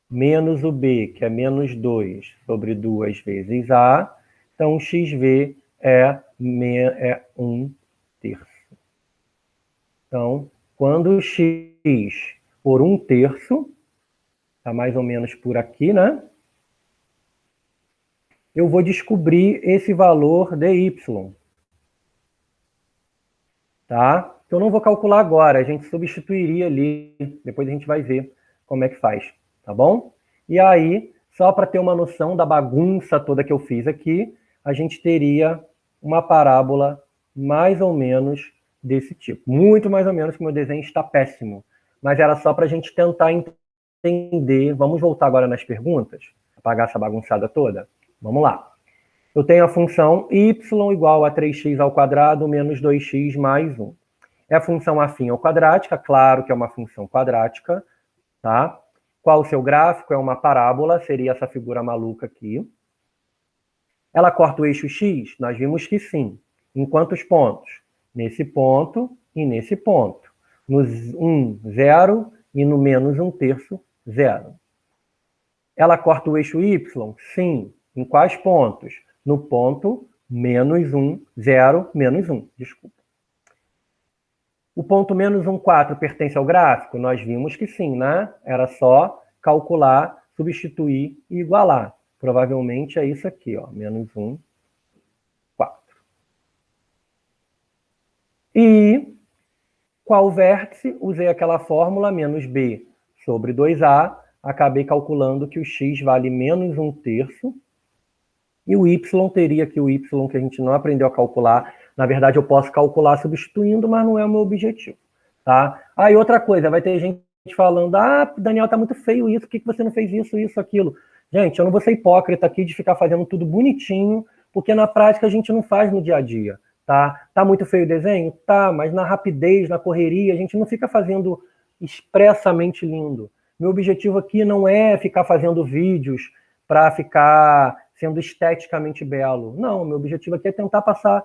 menos o b, que é menos 2 sobre 2 vezes a. Então, xv é 1 terço. Então, quando x por 1 terço, está mais ou menos por aqui, né? Eu vou descobrir esse valor de y. Tá? Então, eu não vou calcular agora, a gente substituiria ali, depois a gente vai ver como é que faz, tá bom? E aí, só para ter uma noção da bagunça toda que eu fiz aqui, a gente teria uma parábola mais ou menos desse tipo. Muito mais ou menos, que o meu desenho está péssimo. Mas era só para a gente tentar entender. Vamos voltar agora nas perguntas? Apagar essa bagunçada toda? Vamos lá. Eu tenho a função y igual a 3x ao quadrado menos 2x mais 1. É a função afim ou quadrática, claro que é uma função quadrática, tá? Qual o seu gráfico? É uma parábola, seria essa figura maluca aqui. Ela corta o eixo x? Nós vimos que sim. Em quantos pontos? Nesse ponto e nesse ponto. No 1, 0 e no menos 1 terço, 0. Ela corta o eixo y? Sim. Em quais pontos? No ponto menos 1, 0, menos 1, desculpa. O ponto menos 1, 4 pertence ao gráfico? Nós vimos que sim, né? Era só calcular, substituir e igualar. Provavelmente é isso aqui, ó, menos 1, 4. E qual vértice? Usei aquela fórmula, menos b sobre 2a, acabei calculando que o x vale menos 1 terço, e o y teria que o y que a gente não aprendeu a calcular, na verdade eu posso calcular substituindo, mas não é o meu objetivo, tá? E outra coisa, vai ter gente falando, Daniel, tá muito feio isso, por que você não fez isso, isso, aquilo? Gente, eu não vou ser hipócrita aqui de ficar fazendo tudo bonitinho, porque na prática a gente não faz no dia a dia, tá? Tá muito feio o desenho? Tá, mas na rapidez, na correria, a gente não fica fazendo expressamente lindo. Meu objetivo aqui não é ficar fazendo vídeos para ficar sendo esteticamente belo. Não, meu objetivo aqui é tentar passar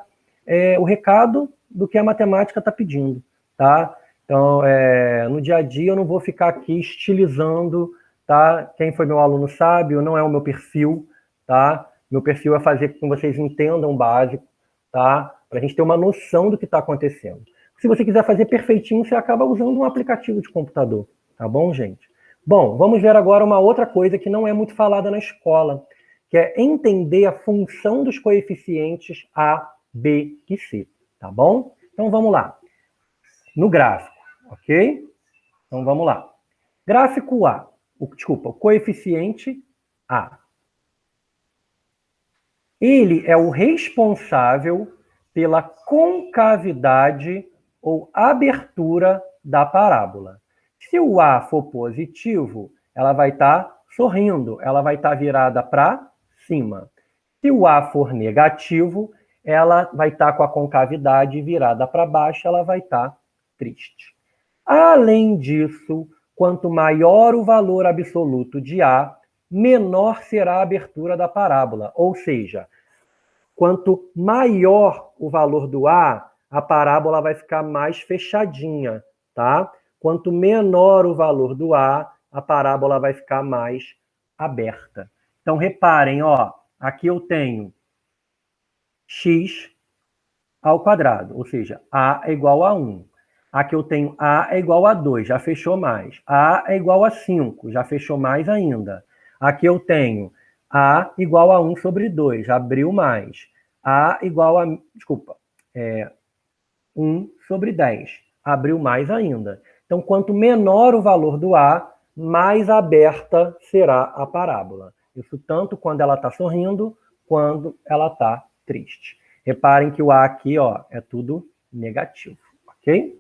o recado do que a matemática está pedindo, tá? Então, no dia a dia eu não vou ficar aqui estilizando, tá? Quem foi meu aluno sabe, não é o meu perfil, tá? Meu perfil é fazer com que vocês entendam o básico, tá? Para a gente ter uma noção do que está acontecendo. Se você quiser fazer perfeitinho, você acaba usando um aplicativo de computador, tá bom, gente? Bom, vamos ver agora uma outra coisa que não é muito falada na escola, que é entender a função dos coeficientes A, B e C, tá bom? Então vamos lá. No gráfico, ok? Então vamos lá. Gráfico A, o coeficiente A. Ele é o responsável pela concavidade ou abertura da parábola. Se o A for positivo, ela vai estar sorrindo, ela vai estar virada para cima. Se o A for negativo, ela vai estar com a concavidade virada para baixo, ela vai estar triste. Além disso, quanto maior o valor absoluto de A, menor será a abertura da parábola. Ou seja, quanto maior o valor do A parábola vai ficar mais fechadinha, tá? Quanto menor o valor do A parábola vai ficar mais aberta. Então, reparem, ó, aqui eu tenho x ao quadrado, ou seja, A é igual a 1. Aqui eu tenho A é igual a 2, já fechou mais. A é igual a 5, já fechou mais ainda. Aqui eu tenho A igual a 1 sobre 2, já abriu mais. A igual a, 1 sobre 10, abriu mais ainda. Então, quanto menor o valor do A, mais aberta será a parábola. Isso tanto quando ela está sorrindo, quando ela está triste. Reparem que o A aqui, ó, é tudo negativo, ok?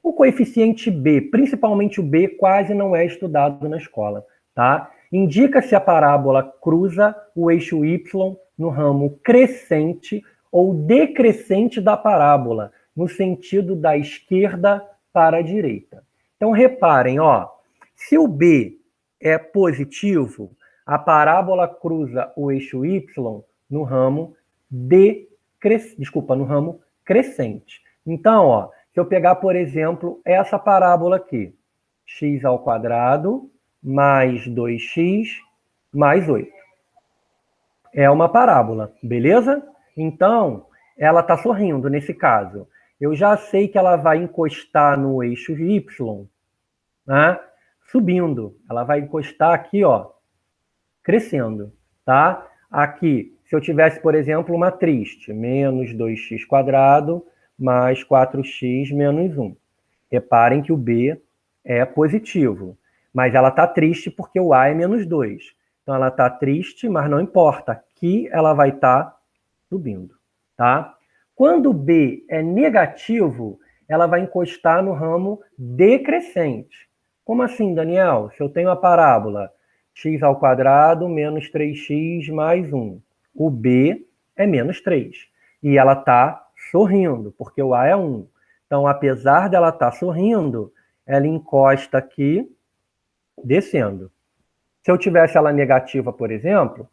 O coeficiente B, principalmente o B, quase não é estudado na escola, tá? Indica se a parábola cruza o eixo Y no ramo crescente ou decrescente da parábola, no sentido da esquerda para a direita. Então, reparem, ó, se o B é positivo, a parábola cruza o eixo Y no ramo no ramo crescente. Então, ó, se eu pegar, por exemplo, essa parábola aqui, x ao quadrado mais 2x mais 8. É uma parábola, beleza? Então, ela está sorrindo nesse caso. Eu já sei que ela vai encostar no eixo y, né? Subindo. Ela vai encostar aqui, ó, crescendo, tá? Aqui, se eu tivesse, por exemplo, uma triste, menos 2x quadrado mais 4x menos 1. Reparem que o B é positivo, mas ela está triste porque o A é menos 2. Então, ela está triste, mas não importa. Aqui ela vai estar subindo, tá? Quando o B é negativo, ela vai encostar no ramo decrescente. Como assim, Daniel? Se eu tenho a parábola x ao quadrado menos 3x mais 1. O B é menos 3. E ela está sorrindo, porque o A é 1. Então, apesar dela estar sorrindo, ela encosta aqui, descendo. Se eu tivesse ela negativa, por exemplo,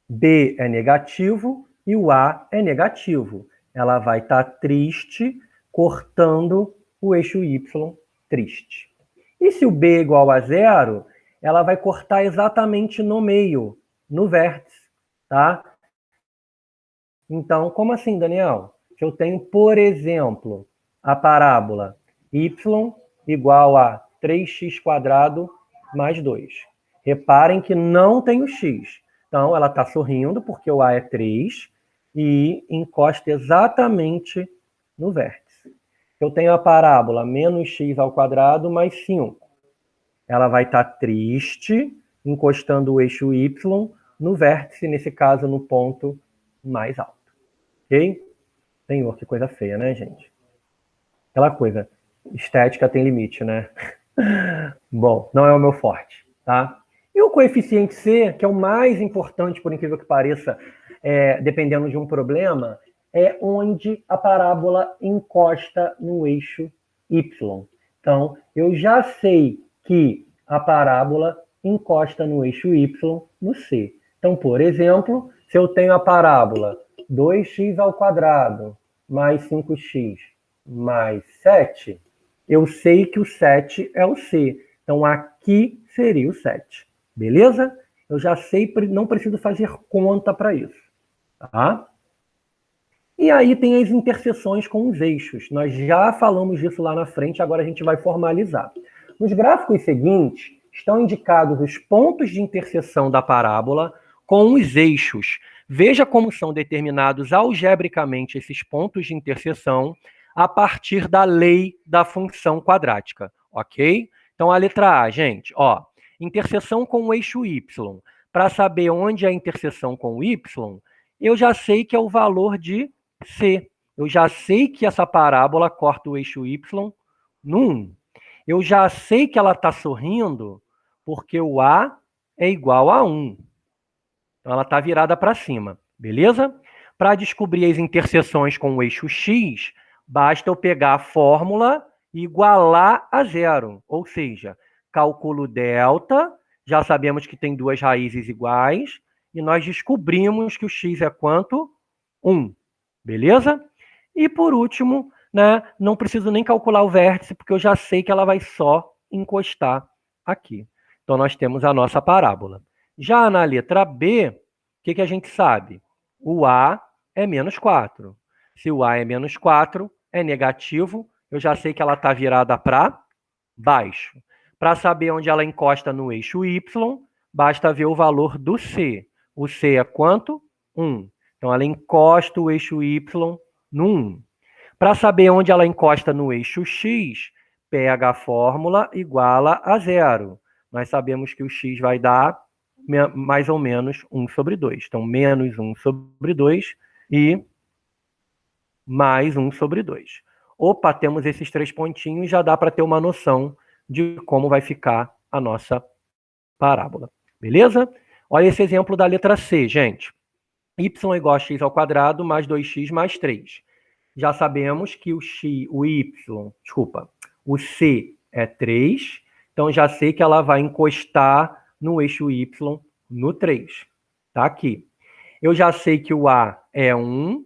B é negativo e o A é negativo. Ela vai estar triste, cortando o eixo Y triste. E se o B é igual a 0, ela vai cortar exatamente no meio, no vértice, tá? Então, como assim, Daniel? Se eu tenho, por exemplo, a parábola y igual a 3x quadrado mais 2. Reparem que não tem o x. Então, ela está sorrindo porque o A é 3 e encosta exatamente no vértice. Eu tenho a parábola menos x ao quadrado mais 5. Ela vai estar triste, encostando o eixo y no vértice, nesse caso, no ponto mais alto. Ok? Senhor, que coisa feia, né, gente? Aquela coisa, estética tem limite, né? Bom, não é o meu forte, tá? E o coeficiente C, que é o mais importante, por incrível que pareça, dependendo de um problema, é onde a parábola encosta no eixo Y. Então, eu já sei que a parábola encosta no eixo Y no C. Então, por exemplo, se eu tenho a parábola 2x ao quadrado mais 5x mais 7, eu sei que o 7 é o C. Então, aqui seria o 7. Beleza? Eu já sei, não preciso fazer conta para isso. Tá? E aí tem as interseções com os eixos. Nós já falamos disso lá na frente, agora a gente vai formalizar. Nos gráficos seguintes, estão indicados os pontos de interseção da parábola com os eixos. Veja como são determinados algebricamente esses pontos de interseção a partir da lei da função quadrática, ok? Então, a letra A, gente, ó, interseção com o eixo Y. Para saber onde é a interseção com o Y, eu já sei que é o valor de C. Eu já sei que essa parábola corta o eixo Y no 1. Eu já sei que ela está sorrindo porque o A é igual a 1. Então, ela está virada para cima, beleza? Para descobrir as interseções com o eixo X, basta eu pegar a fórmula e igualar a 0. Ou seja, calculo delta, já sabemos que tem duas raízes iguais, e nós descobrimos que o x é quanto? 1. Beleza? E por último, né, não preciso nem calcular o vértice, porque eu já sei que ela vai só encostar aqui. Então, nós temos a nossa parábola. Já na letra B, o que a gente sabe? O A é menos 4. Se o A é menos 4, é negativo, eu já sei que ela está virada para baixo. Para saber onde ela encosta no eixo Y, basta ver o valor do C. O C é quanto? 1. Então, ela encosta o eixo Y no 1. Para saber onde ela encosta no eixo X, pega a fórmula iguala a 0. Nós sabemos que o X vai dar mais ou menos 1 sobre 2. Então, menos 1 sobre 2 e mais 1 sobre 2. Opa, temos esses 3 pontinhos, já dá para ter uma noção de como vai ficar a nossa parábola. Beleza? Olha esse exemplo da letra C, gente. Y igual a x ao quadrado mais 2x mais 3. Já sabemos que o C é 3, então já sei que ela vai encostar no eixo Y no 3. Tá aqui. Eu já sei que o A é 1,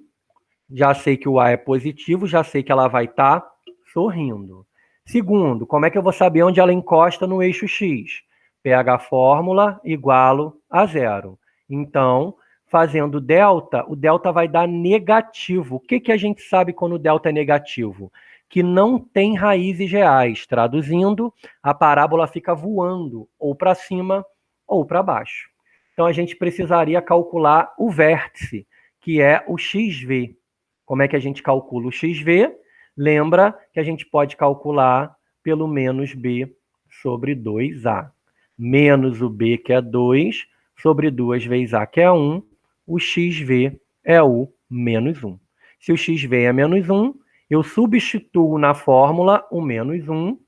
já sei que o A é positivo, já sei que ela vai estar sorrindo. Segundo, como é que eu vou saber onde ela encosta no eixo X? Pega a fórmula igualo a 0. Então, fazendo delta, o delta vai dar negativo. O que a gente sabe quando o delta é negativo? Que não tem raízes reais. Traduzindo, a parábola fica voando ou para cima ou para baixo. Então, a gente precisaria calcular o vértice, que é o XV. Como é que a gente calcula o XV? Lembra que a gente pode calcular pelo menos B sobre 2A. Menos o B, que é 2, sobre 2 vezes A, que é 1, o XV é o menos 1. Se o XV é menos 1, eu substituo na fórmula o menos 1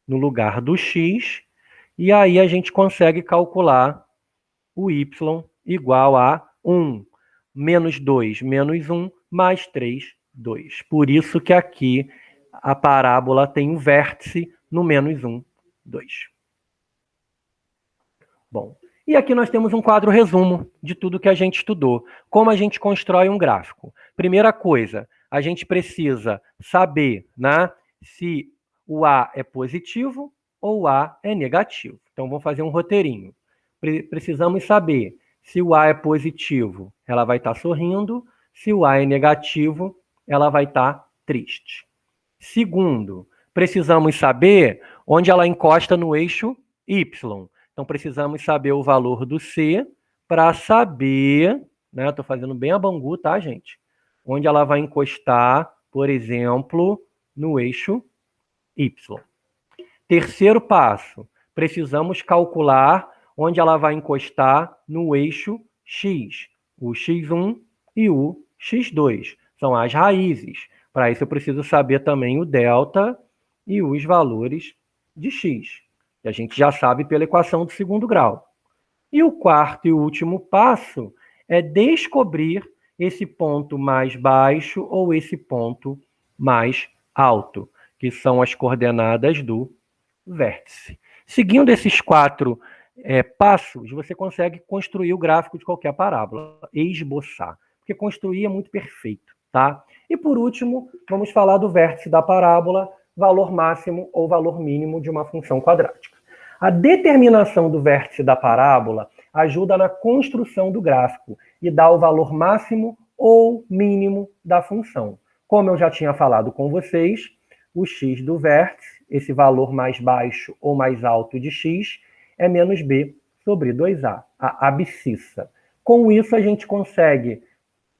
no lugar do X, e aí a gente consegue calcular o Y igual a 1. Menos 2, menos 1, mais 3, 2. Por isso que aqui a parábola tem um vértice no menos 1, 2. Bom, e aqui nós temos um quadro resumo de tudo que a gente estudou. Como a gente constrói um gráfico. Primeira coisa, a gente precisa saber, né, se o A é positivo ou o A é negativo. Então, vamos fazer um roteirinho. Precisamos saber se o A é positivo, ela vai estar sorrindo. Se o A é negativo, ela vai estar triste. Segundo, precisamos saber onde ela encosta no eixo Y. Então, precisamos saber o valor do C para saber, né? Estou fazendo bem a Bangu, tá, gente? Onde ela vai encostar, por exemplo, no eixo Y. Terceiro passo, precisamos calcular onde ela vai encostar no eixo X. O X1 e o X2 são as raízes. Para isso, eu preciso saber também o delta e os valores de X, que a gente já sabe pela equação do segundo grau. E o quarto e último passo é descobrir esse ponto mais baixo ou esse ponto mais alto, que são as coordenadas do vértice. Seguindo esses 4 passos, você consegue construir o gráfico de qualquer parábola, esboçar, porque construir é muito perfeito, tá? E por último, vamos falar do vértice da parábola, valor máximo ou valor mínimo de uma função quadrática. A determinação do vértice da parábola ajuda na construção do gráfico e dá o valor máximo ou mínimo da função. Como eu já tinha falado com vocês, o x do vértice, esse valor mais baixo ou mais alto de x, é menos b sobre 2a, a abscissa. Com isso, a gente consegue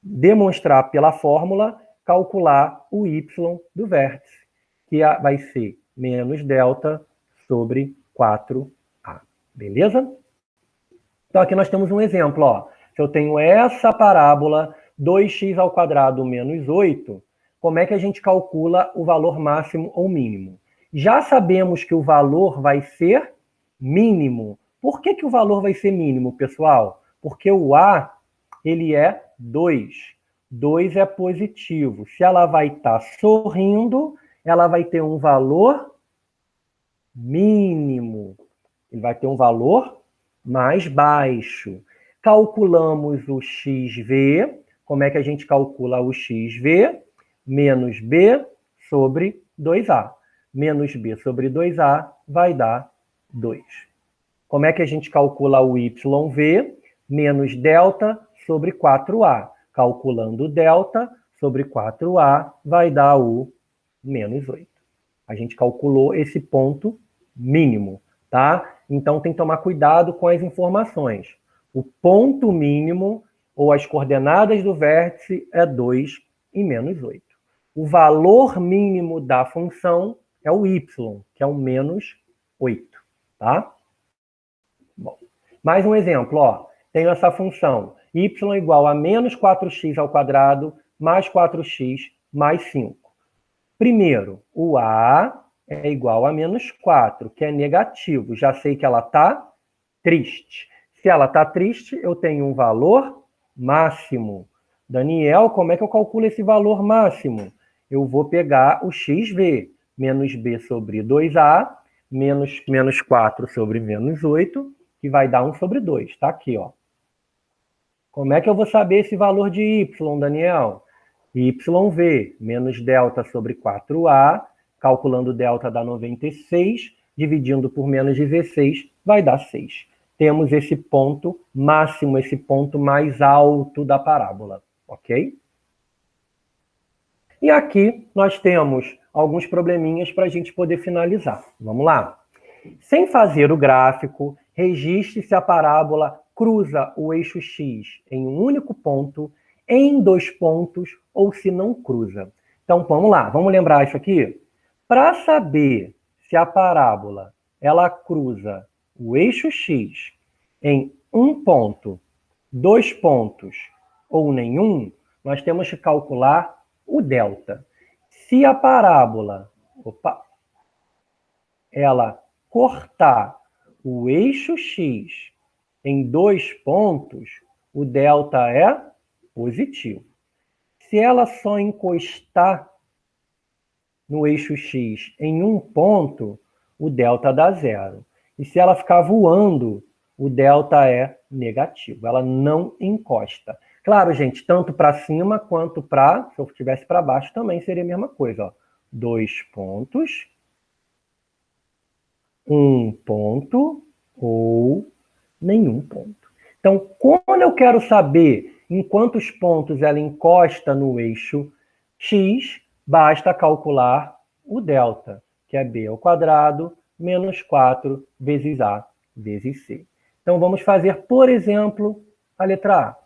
demonstrar pela fórmula, calcular o y do vértice, que vai ser menos delta sobre 4a. Beleza? Então, aqui nós temos um exemplo. Ó. Se eu tenho essa parábola, 2x ao quadrado menos 8, como é que a gente calcula o valor máximo ou mínimo? Já sabemos que o valor vai ser mínimo. Por que o valor vai ser mínimo, pessoal? Porque o A, ele é 2. 2 é positivo. Se ela vai estar sorrindo, ela vai ter um valor mínimo. Ele vai ter um valor mais baixo. Calculamos o XV. Como é que a gente calcula o XV? Menos B sobre 2A. Menos B sobre 2A vai dar 2. Como é que a gente calcula o YV? Menos delta sobre 4A. Calculando delta sobre 4A vai dar o menos 8. A gente calculou esse ponto mínimo, tá? Então tem que tomar cuidado com as informações. O ponto mínimo ou as coordenadas do vértice é 2 e menos 8. O valor mínimo da função é o y, que é o menos 8, tá? Bom, Mais um exemplo, ó. Tenho essa função y igual a menos 4x ao quadrado mais 4x mais 5. Primeiro, o a é igual a menos 4, que é negativo. Já sei que ela está triste. Se ela está triste, eu tenho um valor máximo. Daniel, como é que eu calculo esse valor máximo? Eu vou pegar o xv, menos b sobre 2a, menos 4 sobre menos 8, que vai dar 1 sobre 2. Está aqui, ó. Como é que eu vou saber esse valor de y, Daniel? YV menos delta sobre 4A, calculando delta dá 96, dividindo por menos 16, vai dar 6. Temos esse ponto máximo, esse ponto mais alto da parábola, ok? E aqui nós temos alguns probleminhas para a gente poder finalizar. Vamos lá? Sem fazer o gráfico, registre se a parábola cruza o eixo X em um único ponto, em 2 pontos, ou se não cruza. Então, vamos lá, vamos lembrar isso aqui? Para saber se a parábola ela cruza o eixo X em um ponto, 2 pontos ou nenhum, nós temos que calcular o delta. Se a parábola, ela cortar o eixo X em 2 pontos, o delta é positivo. Se ela só encostar no eixo X em um ponto, o delta dá 0. E se ela ficar voando, o delta é negativo. Ela não encosta. Claro, gente, tanto para cima quanto para... Se eu estivesse para baixo, também seria a mesma coisa. Ó. 2 pontos, 1 ponto ou nenhum ponto. Então, quando eu quero saber em quantos pontos ela encosta no eixo X, basta calcular o delta, que é b ao quadrado menos 4 vezes a vezes c. Então, vamos fazer, por exemplo, a letra A.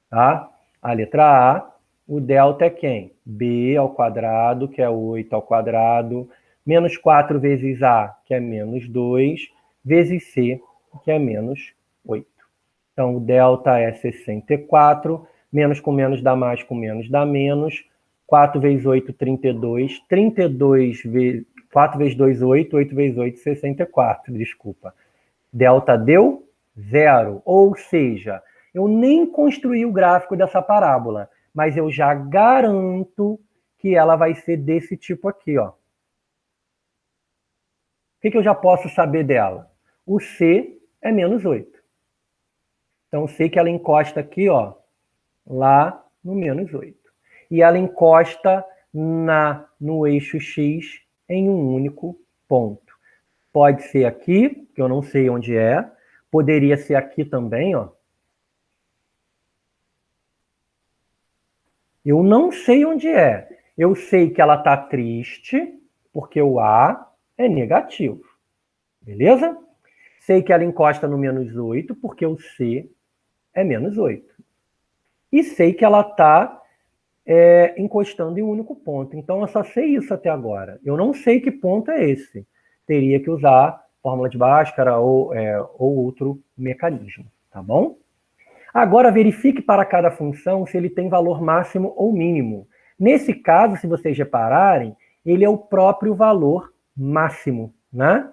Tá? A letra A, o delta é quem? B ao quadrado, que é 8 ao quadrado, menos 4 vezes A, que é menos 2, vezes C, que é menos 8. Então, o delta é 64, menos com menos dá mais, com menos dá menos, 4 vezes 8, 32, 4 vezes 2, 8, 8 vezes 8, 64, desculpa. Delta deu 0, ou seja, eu nem construí o gráfico dessa parábola, mas eu já garanto que ela vai ser desse tipo aqui, ó. O que eu já posso saber dela? O C é menos 8. Então, eu sei que ela encosta aqui, ó, lá no menos 8. E ela encosta no eixo X em um único ponto. Pode ser aqui, que eu não sei onde é. Poderia ser aqui também, ó. Eu não sei onde é. Eu sei que ela está triste, porque o A é negativo. Beleza? Sei que ela encosta no menos 8, porque o C é menos 8. E sei que ela está encostando em um único ponto. Então, eu só sei isso até agora. Eu não sei que ponto é esse. Teria que usar fórmula de Bhaskara ou outro mecanismo. Tá bom? Agora, verifique para cada função se ele tem valor máximo ou mínimo. Nesse caso, se vocês repararem, ele é o próprio valor máximo, né?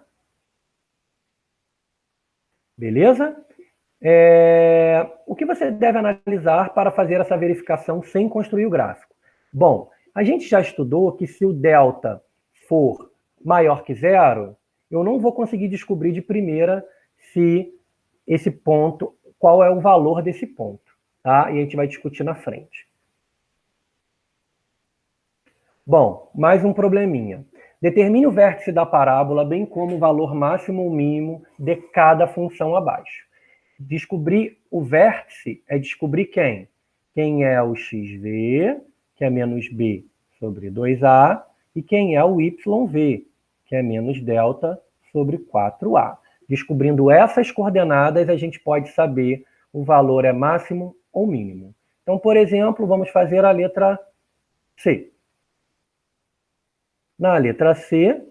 Beleza? O que você deve analisar para fazer essa verificação sem construir o gráfico? Bom, a gente já estudou que se o delta for maior que 0, eu não vou conseguir descobrir de primeira se esse ponto, qual é o valor desse ponto, tá? E a gente vai discutir na frente. Bom, mais um probleminha. Determine o vértice da parábola, bem como o valor máximo ou mínimo de cada função abaixo. Descobrir o vértice é descobrir quem? Quem é o xv, que é menos b sobre 2a, e quem é o yv, que é menos delta sobre 4a. Descobrindo essas coordenadas, a gente pode saber o valor é máximo ou mínimo. Então, por exemplo, vamos fazer a letra C. Na letra C,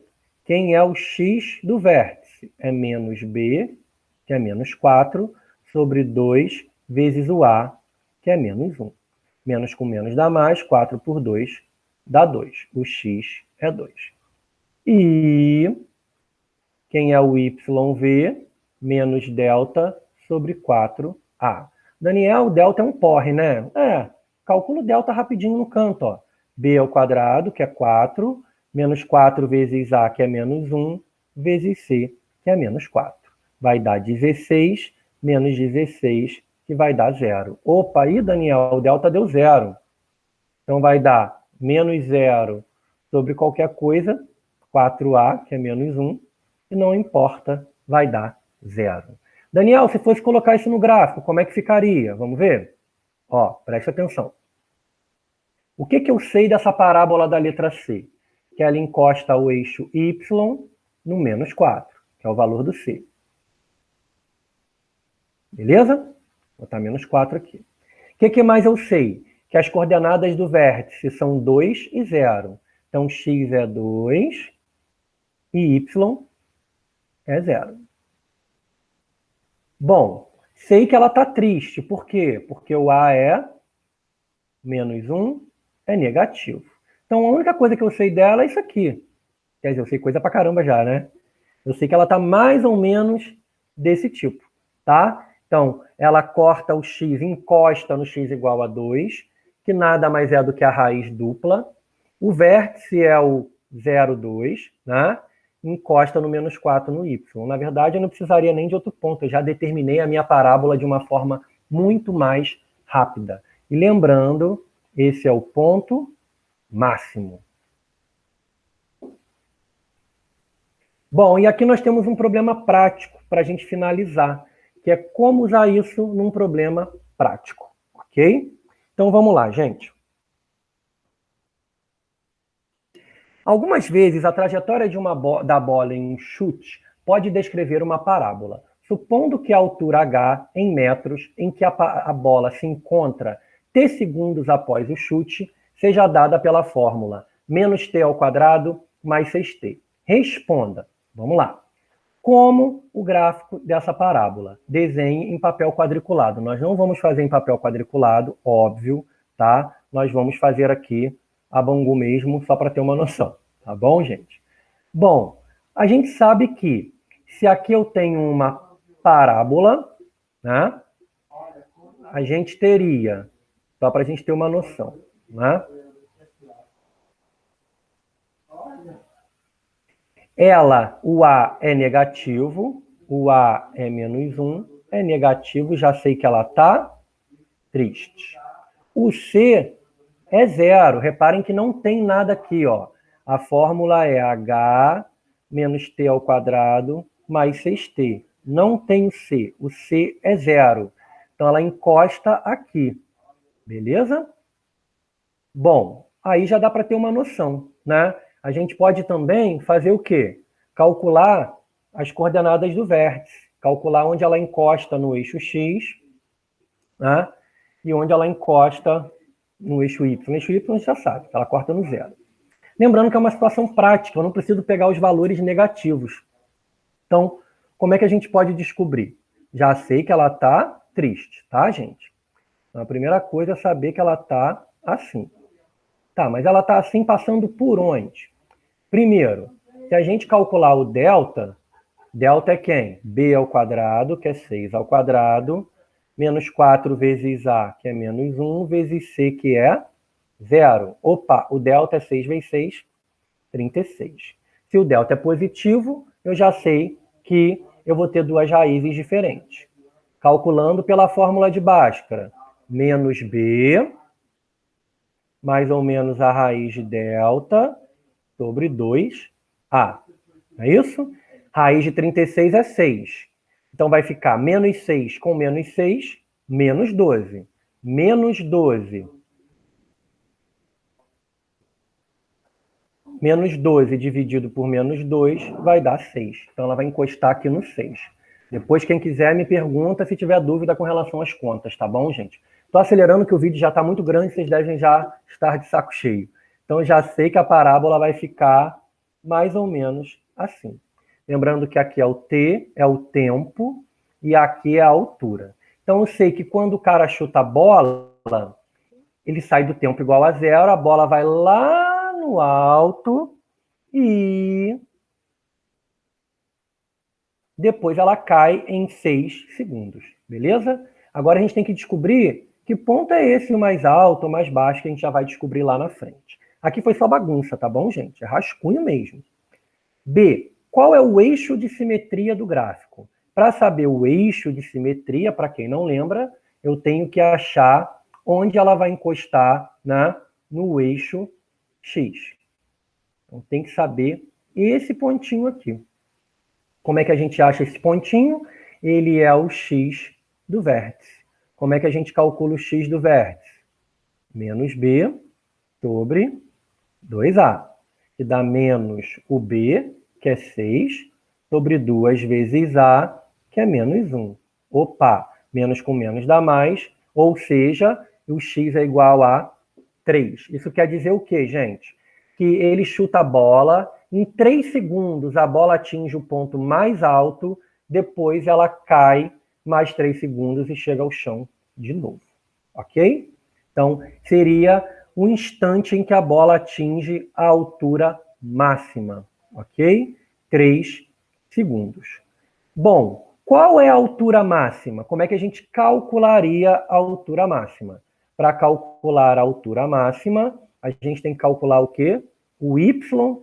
quem é o x do vértice? É menos b que é menos 4, sobre 2 vezes o A, que é menos 1. Menos com menos dá mais, 4 por 2 dá 2. O x é 2. E quem é o YV? Menos delta sobre 4A. Daniel, delta é um porre, né? Calcula o delta rapidinho no canto, ó. B ao quadrado, que é 4, menos 4 vezes A, que é menos 1, vezes C, que é menos 4. Vai dar 16, menos 16, que vai dar 0. Opa, aí, Daniel, o delta deu 0. Então vai dar menos 0 sobre qualquer coisa, 4A, que é menos 1, e não importa, vai dar 0. Daniel, se fosse colocar isso no gráfico, como é que ficaria? Vamos ver? Ó, preste atenção. O que eu sei dessa parábola da letra C? Que ela encosta o eixo Y no menos 4, que é o valor do C. Beleza? Vou botar menos 4 aqui. O que mais eu sei? Que as coordenadas do vértice são 2 e 0. Então, x é 2 e y é 0. Bom, sei que ela está triste. Por quê? Porque o A é menos 1, é negativo. Então, a única coisa que eu sei dela é isso aqui. Quer dizer, eu sei coisa pra caramba já, né? Eu sei que ela está mais ou menos desse tipo, tá? Então, ela corta o x, encosta no x igual a 2, que nada mais é do que a raiz dupla. O vértice é o 0, 2, né? Encosta no menos 4 no y. Na verdade, eu não precisaria nem de outro ponto. Eu já determinei a minha parábola de uma forma muito mais rápida. E lembrando, esse é o ponto máximo. Bom, e aqui nós temos um problema prático para a gente finalizar, que é como usar isso num problema prático, ok? Então vamos lá, gente. Algumas vezes a trajetória de da bola em um chute pode descrever uma parábola. Supondo que a altura h em metros em que a bola se encontra t segundos após o chute seja dada pela fórmula menos t ao quadrado mais 6t. Responda. Vamos lá. Como o gráfico dessa parábola? Desenhe em papel quadriculado. Nós não vamos fazer em papel quadriculado, óbvio, tá? Nós vamos fazer aqui a Bangu mesmo, só para ter uma noção. Tá bom, gente? Bom, a gente sabe que se aqui eu tenho uma parábola, né? A gente teria, só para a gente ter uma noção, né? Ela, o A é negativo, o A é menos 1, é negativo, já sei que ela está triste. O C é 0, reparem que não tem nada aqui, ó. A fórmula é h menos t ao quadrado mais 6t. Não tem o C é 0. Então ela encosta aqui, beleza? Bom, aí já dá para ter uma noção, né? A gente pode também fazer o quê? Calcular as coordenadas do vértice. Calcular onde ela encosta no eixo x, né? E onde ela encosta no eixo y. No eixo y a gente já sabe, ela corta no 0. Lembrando que é uma situação prática, eu não preciso pegar os valores negativos. Então, como é que a gente pode descobrir? Já sei que ela está triste, tá, gente? Então, a primeira coisa é saber que ela está assim. Tá, mas ela está assim passando por onde? Primeiro, se a gente calcular o delta, delta é quem? B ao quadrado, que é 6 ao quadrado, menos 4 vezes A, que é menos 1, vezes C, que é 0. Opa, o delta é 6 vezes 6, 36. Se o delta é positivo, eu já sei que eu vou ter duas raízes diferentes. Calculando pela fórmula de Bhaskara, menos B, mais ou menos a raiz de delta, sobre 2A. É isso? Raiz de 36 é 6. Então vai ficar menos 6 com menos 6, menos 12. Menos 12. Menos 12 dividido por menos 2 vai dar 6. Então ela vai encostar aqui no 6. Depois, quem quiser, me pergunta se tiver dúvida com relação às contas, tá bom, gente? Estou acelerando que o vídeo já está muito grande, vocês devem já estar de saco cheio. Então, já sei que a parábola vai ficar mais ou menos assim. Lembrando que aqui é o t, é o tempo, e aqui é a altura. Então, eu sei que quando o cara chuta a bola, ele sai do tempo igual a zero, a bola vai lá no alto e depois ela cai em 6 segundos, beleza? Agora a gente tem que descobrir que ponto é esse, o mais alto ou mais baixo, que a gente já vai descobrir lá na frente. Aqui foi só bagunça, tá bom, gente? É rascunho mesmo. B. Qual é o eixo de simetria do gráfico? Para saber o eixo de simetria, para quem não lembra, eu tenho que achar onde ela vai encostar, né, no eixo X. Então tem que saber esse pontinho aqui. Como é que a gente acha esse pontinho? Ele é o X do vértice. Como é que a gente calcula o X do vértice? Menos B sobre 2A. Que dá menos o B, que é 6, sobre 2 vezes A, que é menos 1. Opa, menos com menos dá mais, ou seja, o X é igual a 3. Isso quer dizer o quê, gente? Que ele chuta a bola, em 3 segundos a bola atinge o ponto mais alto, depois ela cai mais 3 segundos e chega ao chão de novo. Ok? Então, seria o instante em que a bola atinge a altura máxima. Ok? 3 segundos. Bom, qual é a altura máxima? Como é que a gente calcularia a altura máxima? Para calcular a altura máxima, a gente tem que calcular o quê? O y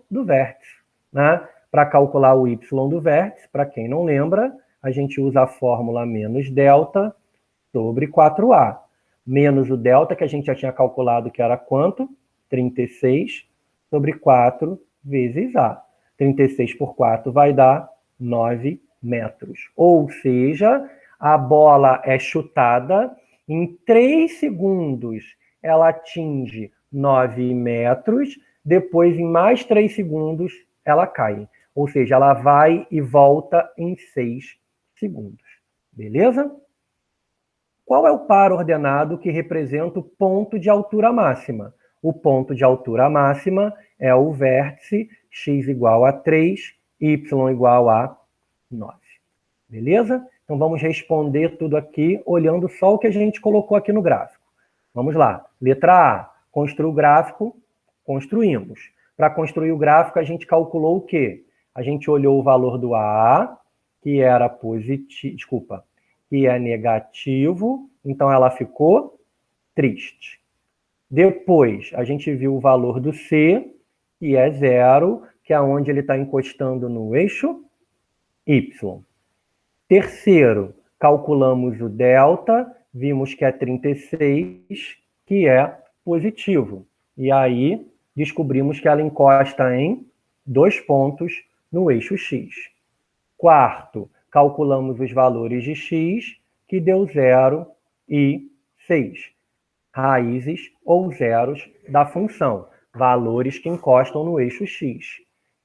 do vértice. Né? Para calcular o y do vértice, para quem não lembra, a gente usa a fórmula menos delta sobre 4A. Menos o delta, que a gente já tinha calculado, que era quanto? 36 sobre 4 vezes A. 36 por 4 vai dar 9 metros. Ou seja, a bola é chutada, em 3 segundos ela atinge 9 metros, depois em mais 3 segundos ela cai. Ou seja, ela vai e volta em 6 segundos. Beleza? Qual é o par ordenado que representa o ponto de altura máxima? O ponto de altura máxima é o vértice x igual a 3, y igual a 9. Beleza? Então vamos responder tudo aqui olhando só o que a gente colocou aqui no gráfico. Vamos lá. Letra A. Construir o gráfico. Construímos. Para construir o gráfico, a gente calculou o quê? A gente olhou o valor do A, que era positivo. Desculpa. Que é negativo, então ela ficou triste. Depois, a gente viu o valor do C, que é 0, que é onde ele está encostando no eixo Y. Terceiro, calculamos o delta, vimos que é 36, que é positivo. E aí, descobrimos que ela encosta em 2 pontos no eixo X. Quarto, calculamos os valores de x, que deu 0 e 6. Raízes ou zeros da função, valores que encostam no eixo x.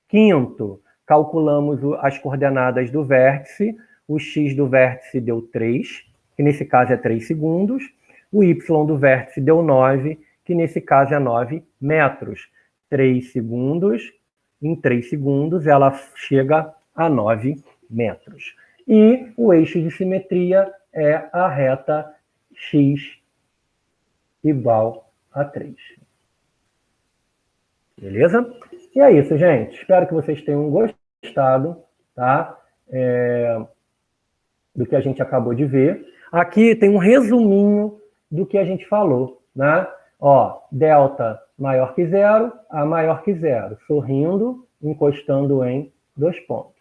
Quinto, calculamos as coordenadas do vértice. O x do vértice deu 3, que nesse caso é 3 segundos. O y do vértice deu 9, que nesse caso é 9 metros. 3 segundos, em 3 segundos ela chega a 9 metros. E o eixo de simetria é a reta x igual a 3. Beleza? E é isso, gente. Espero que vocês tenham gostado, tá? Do que a gente acabou de ver. Aqui tem um resuminho do que a gente falou, né? Ó, delta maior que 0, A maior que 0, sorrindo, encostando em 2 pontos.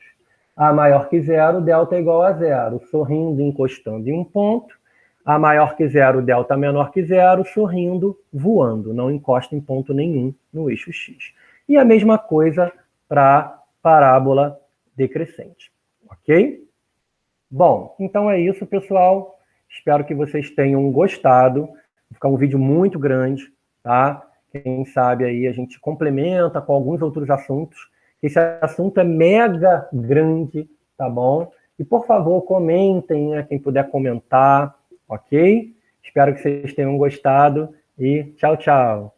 A maior que 0, delta é igual a 0, sorrindo, encostando em 1 ponto. A maior que 0, delta menor que 0, sorrindo, voando, não encosta em ponto nenhum no eixo X. E a mesma coisa para parábola decrescente, ok? Bom, então é isso, pessoal. Espero que vocês tenham gostado. Vai ficar um vídeo muito grande, tá? Quem sabe aí a gente complementa com alguns outros assuntos. Esse assunto é mega grande, tá bom? E, por favor, comentem, né? Quem puder comentar, ok? Espero que vocês tenham gostado e tchau, tchau.